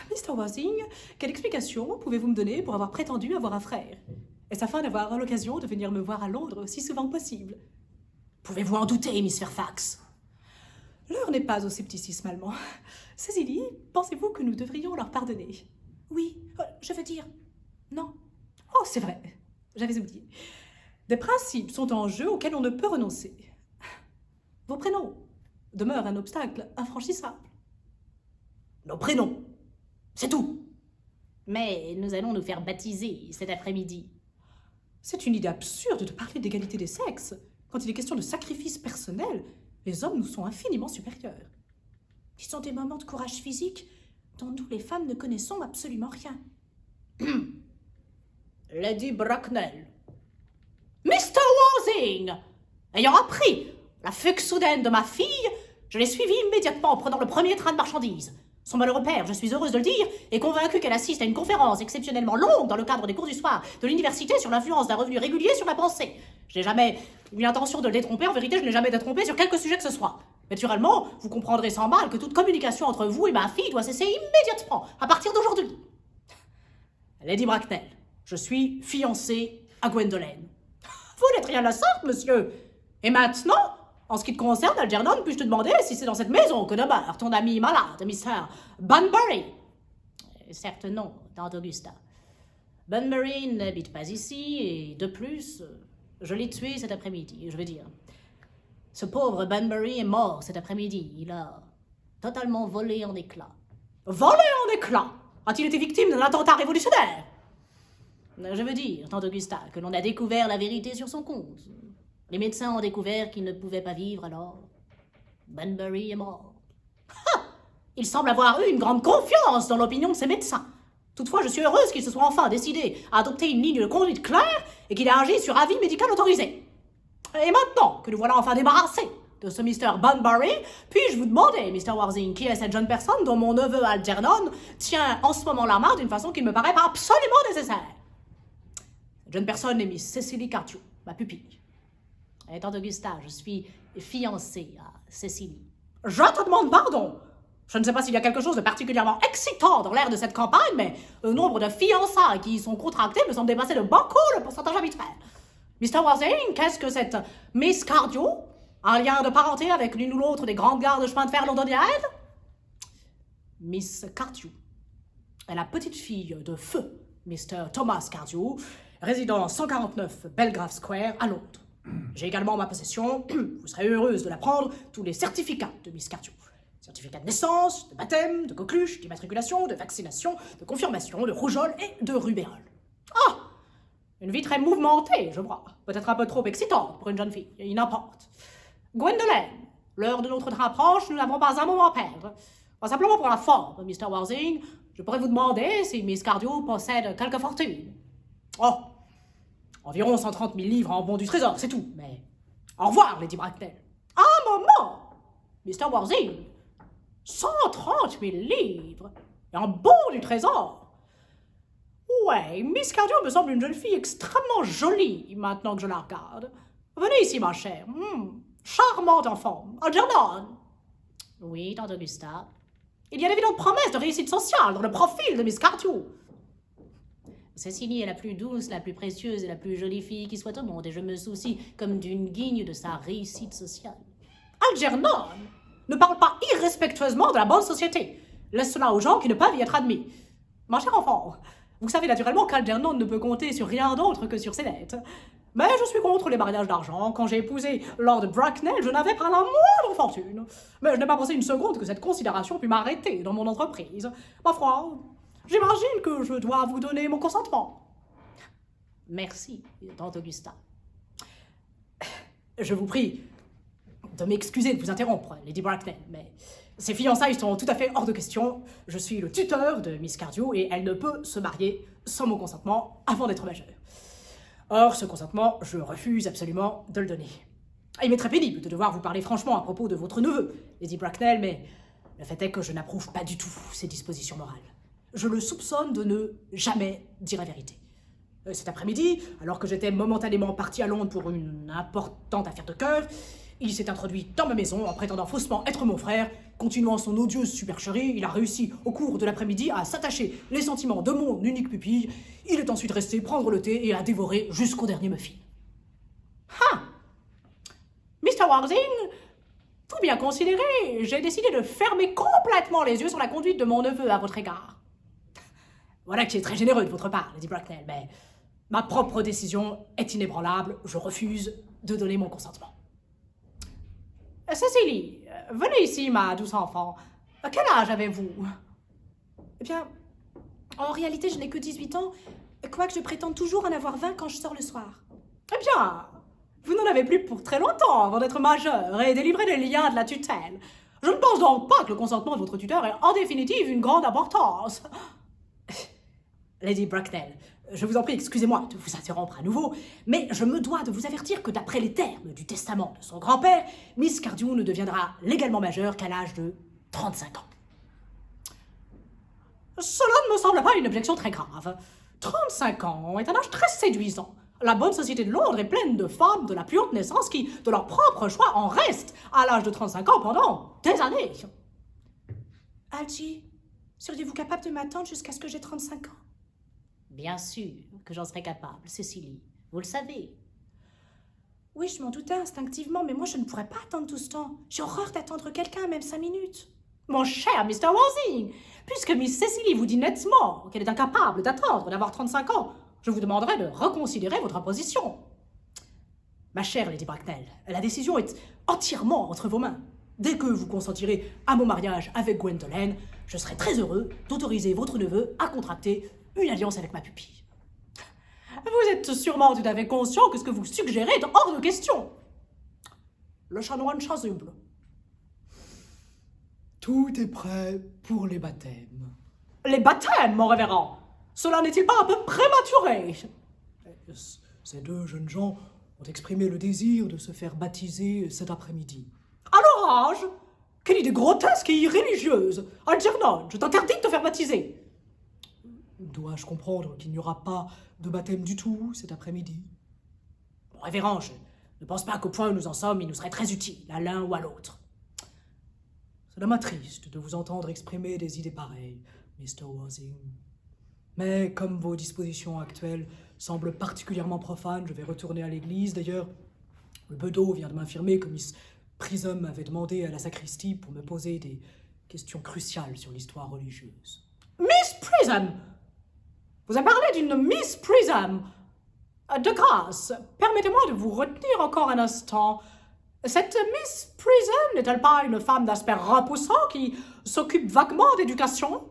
Mr. Worthing, quelle explication pouvez-vous me donner pour avoir prétendu avoir un frère? Est-ce afin d'avoir l'occasion de venir me voir à Londres aussi souvent que possible? Pouvez-vous en douter, Miss Fairfax? L'heure n'est pas au scepticisme allemand. Cécilie, pensez-vous que nous devrions leur pardonner? Oui, je veux dire, non. Oh, c'est vrai, j'avais oublié. Des principes sont en jeu auxquels on ne peut renoncer. Vos prénoms demeurent un obstacle infranchissable. Nos prénoms, c'est tout. Mais nous allons nous faire baptiser cet après-midi. C'est une idée absurde de parler d'égalité des sexes. Quand il est question de sacrifice personnel, les hommes nous sont infiniment supérieurs. Ce sont des moments de courage physique dont nous, les femmes, ne connaissons absolument rien. Lady Bracknell. Mr. Worthing! Ayant appris la fugue soudaine de ma fille, je l'ai suivie immédiatement en prenant le premier train de marchandises. Son malheureux père, je suis heureuse de le dire, est convaincu qu'elle assiste à une conférence exceptionnellement longue dans le cadre des cours du soir de l'université sur l'influence d'un revenu régulier sur la pensée. Je n'ai jamais eu l'intention de le détromper, en vérité, je n'ai jamais été trompée sur quelque sujet que ce soit. Naturellement, vous comprendrez sans mal que toute communication entre vous et ma fille doit cesser immédiatement, à partir d'aujourd'hui. Lady Bracknell, je suis fiancée à Gwendolen. Vous n'êtes rien de la sorte, monsieur. Et maintenant, en ce qui te concerne, Algernon, puis-je te demander si c'est dans cette maison que demeure ton ami malade, Mr. Bunbury? Certes non, tante Augusta. Bunbury n'habite pas ici, et de plus, je l'ai tué cet après-midi, je veux dire. Ce pauvre Bunbury est mort cet après-midi. Il a totalement volé en éclats. Volé en éclats! A-t-il été victime d'un attentat révolutionnaire? Je veux dire, tante Augusta, que l'on a découvert la vérité sur son compte. Les médecins ont découvert qu'il ne pouvait pas vivre, alors Bunbury est mort. Il semble avoir eu une grande confiance dans l'opinion de ses médecins. Toutefois, je suis heureuse qu'il se soit enfin décidé à adopter une ligne de conduite claire et qu'il ait agi sur avis médical autorisé. Et maintenant que nous voilà enfin débarrassés de ce Mr. Bunbury, puis-je vous demander, Mr. Worthing, qui est cette jeune personne dont mon neveu Algernon tient en ce moment la main d'une façon qui ne me paraît pas absolument nécessaire? Cette jeune personne est Miss Cecily Cardew, ma pupille. Et tante Augusta, je suis fiancée à Cecily. Je te demande pardon. Je ne sais pas s'il y a quelque chose de particulièrement excitant dans l'air de cette campagne, mais le nombre de fiançailles qui y sont contractées me semble dépasser de beaucoup le pourcentage habituel. Mr. Worthing, qu'est-ce que cette Miss Cardew? Un lien de parenté avec l'une ou l'autre des grandes gares de chemin de fer londoniennes? Miss Cardew est la petite fille de feu Mr. Thomas Cardew, résident 149 Belgrave Square à Londres. J'ai également en ma possession, vous serez heureuse de l'apprendre, tous les certificats de Miss Cardew. Certificat de naissance, de baptême, de coqueluche, d'immatriculation, de vaccination, de confirmation, de rougeole et de rubéole. Ah! Une vie très mouvementée, je vois. Peut-être un peu trop excitante pour une jeune fille, il n'importe. Gwendolen, l'heure de notre train approche, nous n'avons pas un moment à perdre. Pas simplement pour la forme, Mr. Worthing, je pourrais vous demander si Miss Cardew possède quelque fortune. Oh! Environ 130 000 livres en bons du trésor, c'est tout, mais... Au revoir, Lady Bracknell. Un moment! Mr. Worthing, 130 000 livres et un bon du trésor. Ouais, Miss Cardew me semble une jeune fille extrêmement jolie maintenant que je la regarde. Venez ici, ma chère. Charmante enfant. Algernon. Oui, tante Augusta. Il y a d'évidentes promesses de réussite sociale dans le profil de Miss Cardew. Cecily est la plus douce, la plus précieuse et la plus jolie fille qui soit au monde, et je me soucie comme d'une guigne de sa réussite sociale. Algernon ne parle pas irrespectueusement de la bonne société. Laisse cela aux gens qui ne peuvent y être admis. Ma chère enfant, vous savez naturellement qu'Algernon ne peut compter sur rien d'autre que sur ses dettes. Mais je suis contre les mariages d'argent. Quand j'ai épousé Lord Bracknell, je n'avais pas la moindre fortune. Mais je n'ai pas pensé une seconde que cette considération pût m'arrêter dans mon entreprise. Ma foi, j'imagine que je dois vous donner mon consentement. Merci, tante Augusta. Je vous prie de m'excuser de vous interrompre, Lady Bracknell, mais ces fiançailles sont tout à fait hors de question. Je suis le tuteur de Miss Cardew et elle ne peut se marier sans mon consentement avant d'être majeure. Or, ce consentement, je refuse absolument de le donner. Il m'est très pénible de devoir vous parler franchement à propos de votre neveu, Lady Bracknell, mais le fait est que je n'approuve pas du tout ses dispositions morales. Je le soupçonne de ne jamais dire la vérité. Cet après-midi, alors que j'étais momentanément parti à Londres pour une importante affaire de cœur, il s'est introduit dans ma maison en prétendant faussement être mon frère. Continuant son odieuse supercherie, il a réussi au cours de l'après-midi à s'attacher les sentiments de mon unique pupille. Il est ensuite resté prendre le thé et a dévoré jusqu'au dernier muffin. Ah! Mr. Worthing, tout bien considéré, j'ai décidé de fermer complètement les yeux sur la conduite de mon neveu à votre égard. Voilà qui est très généreux de votre part, Lady Bracknell, mais ma propre décision est inébranlable. Je refuse de donner mon consentement. Cecily, venez ici, ma douce enfant. Quel âge avez-vous? Eh bien, en réalité, je n'ai que 18 ans, quoique je prétende toujours en avoir 20 quand je sors le soir. Eh bien, vous n'en avez plus pour très longtemps avant d'être majeur et délivré des liens de la tutelle. Je ne pense donc pas que le consentement de votre tuteur ait en définitive une grande importance. Lady Bracknell, je vous en prie, excusez-moi de vous interrompre à nouveau, mais je me dois de vous avertir que d'après les termes du testament de son grand-père, Miss Cardew ne deviendra légalement majeure qu'à l'âge de 35 ans. Cela ne me semble pas une objection très grave. 35 ans est un âge très séduisant. La bonne société de Londres est pleine de femmes de la plus haute naissance qui, de leur propre choix, en restent à l'âge de 35 ans pendant des années. Algie, seriez-vous capable de m'attendre jusqu'à ce que j'ai 35 ans? Bien sûr que j'en serais capable, Cecily. Vous le savez. Oui, je m'en doutais instinctivement, mais moi je ne pourrais pas attendre tout ce temps. J'ai horreur d'attendre quelqu'un, même 5 minutes. Mon cher Mr. Worthing, puisque Miss Cecily vous dit nettement qu'elle est incapable d'attendre d'avoir 35 ans, je vous demanderai de reconsidérer votre position. Ma chère Lady Bracknell, la décision est entièrement entre vos mains. Dès que vous consentirez à mon mariage avec Gwendolen, je serai très heureux d'autoriser votre neveu à contracter une alliance avec ma pupille. Vous êtes sûrement tout à fait conscient que ce que vous suggérez est hors de question. Le chanoine chasuble. Tout est prêt pour les baptêmes. Les baptêmes, mon révérend, cela n'est-il pas un peu prématuré? Ces deux jeunes gens ont exprimé le désir de se faire baptiser cet après-midi. À l'orage! Quelle idée grotesque et irréligieuse! Algernon, je t'interdis de te faire baptiser! Dois-je comprendre qu'il n'y aura pas de baptême du tout cet après-midi? Mon révérend, je ne pense pas qu'au point où nous en sommes, il nous serait très utile, à l'un ou à l'autre. Cela m'attriste de vous entendre exprimer des idées pareilles, Mr. Worthing. Mais comme vos dispositions actuelles semblent particulièrement profanes, je vais retourner à l'église. D'ailleurs, le bedeau vient de m'informer que Miss Prism avait demandé à la sacristie pour me poser des questions cruciales sur l'histoire religieuse. Miss Prism! Vous avez parlé d'une Miss Prism! De grâce, permettez-moi de vous retenir encore un instant. Cette Miss Prism n'est-elle pas une femme d'aspect repoussant qui s'occupe vaguement d'éducation?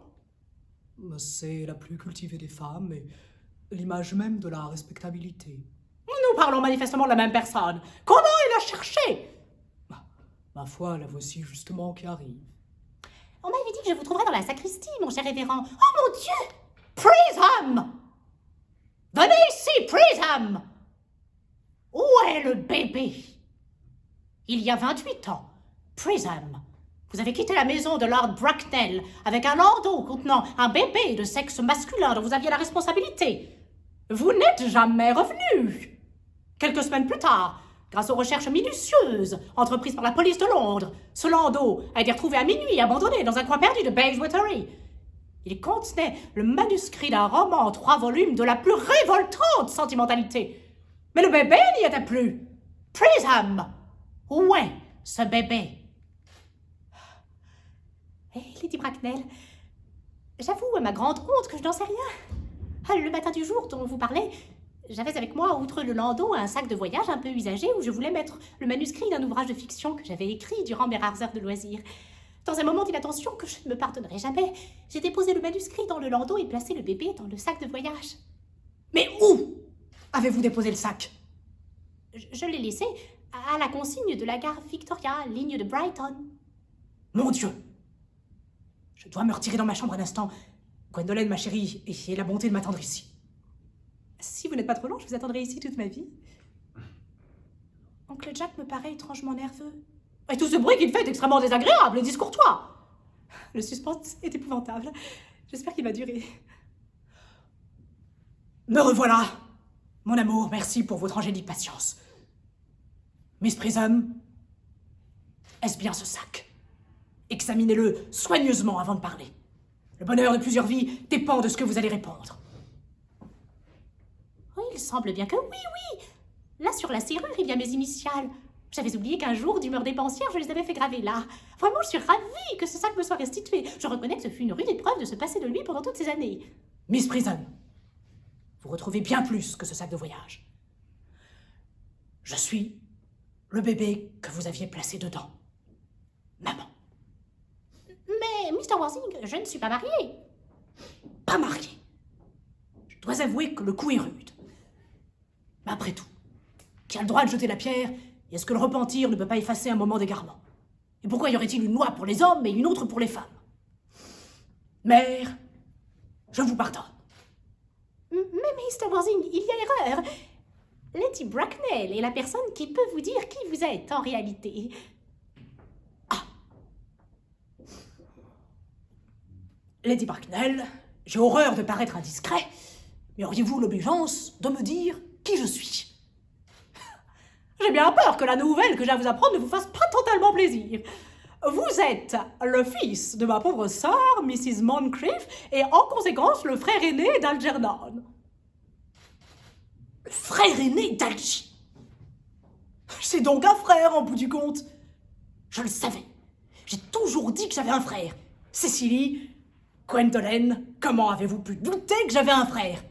C'est la plus cultivée des femmes et l'image même de la respectabilité. Nous parlons manifestement de la même personne. Comment il a cherché? Ma foi, la voici justement qui arrive. On m'avait dit que je vous trouverais dans la sacristie, mon cher révérend. Oh mon Dieu! Prism! Venez ici, Prism! Où est le bébé? Il y a 28 ans, Prism, vous avez quitté la maison de Lord Bracknell avec un landau contenant un bébé de sexe masculin dont vous aviez la responsabilité. Vous n'êtes jamais revenu. Quelques semaines plus tard, grâce aux recherches minutieuses entreprises par la police de Londres, ce landau a été retrouvé à minuit abandonné dans un coin perdu de Bayswater. Il contenait le manuscrit d'un roman en 3 volumes de la plus révoltante sentimentalité. Mais le bébé n'y était plus. Prism! Où est ce bébé? Lady Bracknell, j'avoue à ma grande honte que je n'en sais rien. Le matin du jour dont vous parlez, j'avais avec moi, outre le landau, un sac de voyage un peu usagé où je voulais mettre le manuscrit d'un ouvrage de fiction que j'avais écrit durant mes rares heures de loisirs. Dans un moment d'inattention que je ne me pardonnerai jamais, j'ai déposé le manuscrit dans le landau et placé le bébé dans le sac de voyage. Mais où avez-vous déposé le sac? Je l'ai laissé à la consigne de la gare Victoria, ligne de Brighton. Mon Dieu! Je dois me retirer dans ma chambre un instant. Gwendolen, ma chérie, ayez la bonté de m'attendre ici. Si vous n'êtes pas trop long, je vous attendrai ici toute ma vie. Oncle Jack me paraît étrangement nerveux. Et tout ce bruit qu'il fait est extrêmement désagréable et discourtois. Le suspense est épouvantable. J'espère qu'il va durer. Me revoilà. Mon amour, merci pour votre angélique patience. Miss Prism, est-ce bien ce sac? Examinez-le soigneusement avant de parler. Le bonheur de plusieurs vies dépend de ce que vous allez répondre. Oh, il semble bien que oui. Là, sur la serrure, il y a mes initiales. J'avais oublié qu'un jour, d'humeur dépensière, je les avais fait graver là. Vraiment, je suis ravie que ce sac me soit restitué. Je reconnais que ce fut une rude épreuve de se passer de lui pendant toutes ces années. Miss Prism, vous retrouvez bien plus que ce sac de voyage. Je suis le bébé que vous aviez placé dedans. Maman. Mais, Mr. Worthing, je ne suis pas mariée. Pas mariée. Je dois avouer que le coup est rude. Mais après tout, qui a le droit de jeter la pierre, et est-ce que le repentir ne peut pas effacer un moment d'égarement? Et pourquoi y aurait-il une loi pour les hommes et une autre pour les femmes? Mère, je vous pardonne. Mais, Mr. Worthing, il y a erreur. Lady Bracknell est la personne qui peut vous dire qui vous êtes en réalité. Lady Bracknell, j'ai horreur de paraître indiscret, mais auriez-vous l'obligeance de me dire qui je suis? J'ai bien peur que la nouvelle que j'ai à vous apprendre ne vous fasse pas totalement plaisir. Vous êtes le fils de ma pauvre sœur, Mrs. Moncrief, et en conséquence le frère aîné d'Algernon. Le frère aîné d'Algie? C'est donc un frère en bout du compte. Je le savais. J'ai toujours dit que j'avais un frère. Cécilie, Gwendolen, comment avez-vous pu douter que j'avais un frère?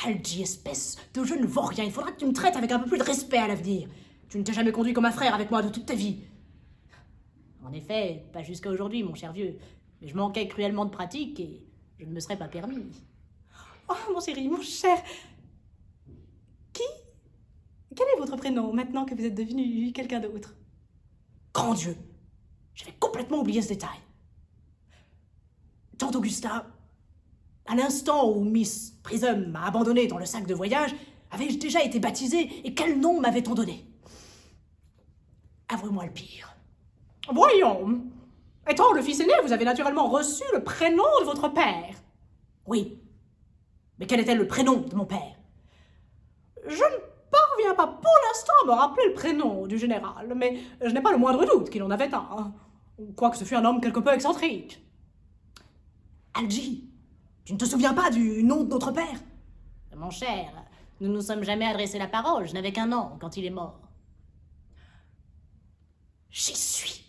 Algie, espèce de jeune vaurien, il faudra que tu me traites avec un peu plus de respect à l'avenir. Tu ne t'es jamais conduit comme un frère avec moi de toute ta vie. En effet, pas jusqu'à aujourd'hui, mon cher vieux. Mais je manquais cruellement de pratique et je ne me serais pas permis. Oh, mon chéri, mon cher. Quel est votre prénom maintenant que vous êtes devenu quelqu'un d'autre? Grand Dieu, j'avais complètement oublié ce détail. Tante Augusta, à l'instant où Miss Prism m'a abandonné dans le sac de voyage, avais-je déjà été baptisé et quel nom m'avait-on donné? Avouez-moi le pire. Voyons. Étant le fils aîné, vous avez naturellement reçu le prénom de votre père. Oui. Mais quel était le prénom de mon père? Je ne parviens pas pour l'instant à me rappeler le prénom du général, mais je n'ai pas le moindre doute qu'il en avait un. Quoique ce fût un homme quelque peu excentrique. Algie, tu ne te souviens pas du nom de notre père? Mon cher, nous nous sommes jamais adressé la parole. Je n'avais qu'1 an quand il est mort. J'y suis.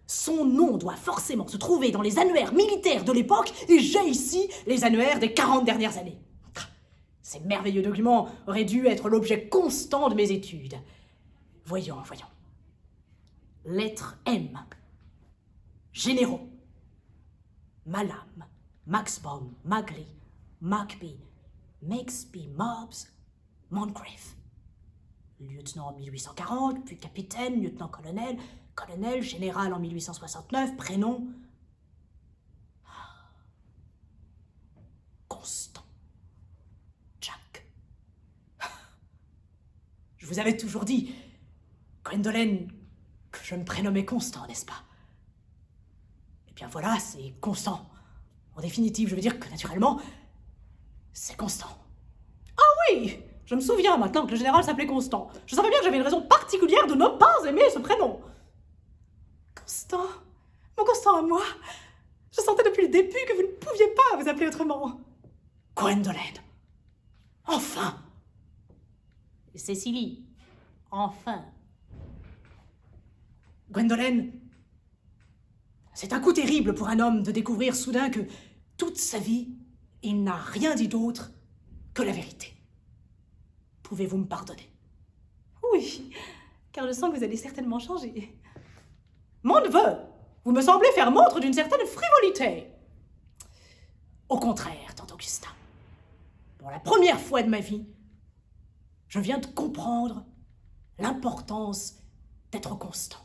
Son nom doit forcément se trouver dans les annuaires militaires de l'époque et j'ai ici les annuaires des 40 dernières années. Ces merveilleux documents auraient dû être l'objet constant de mes études. Voyons. Lettre M. Généraux. Malam, Maxbaum, Magri, Macby, Maxby, Mobbs, Moncrief. Lieutenant en 1840, puis capitaine, lieutenant-colonel, colonel, général en 1869, prénom... Constant. Jack. Je vous avais toujours dit, Gwendolen, que je me prénommais Constant, n'est-ce pas? Eh bien voilà, c'est Constant. En définitive, je veux dire que naturellement, c'est Constant. Oui, je me souviens maintenant que le général s'appelait Constant. Je savais bien que j'avais une raison particulière de ne pas aimer ce prénom. Constant, mon Constant à moi. Je sentais depuis le début que vous ne pouviez pas vous appeler autrement. Gwendolen. Enfin. Cécilie, enfin. Gwendolen, c'est un coup terrible pour un homme de découvrir soudain que toute sa vie, il n'a rien dit d'autre que la vérité. Pouvez-vous me pardonner? Oui, car je sens que vous allez certainement changer. Mon neveu, vous me semblez faire montre d'une certaine frivolité. Au contraire, tante Augusta. Pour la première fois de ma vie, je viens de comprendre l'importance d'être constant.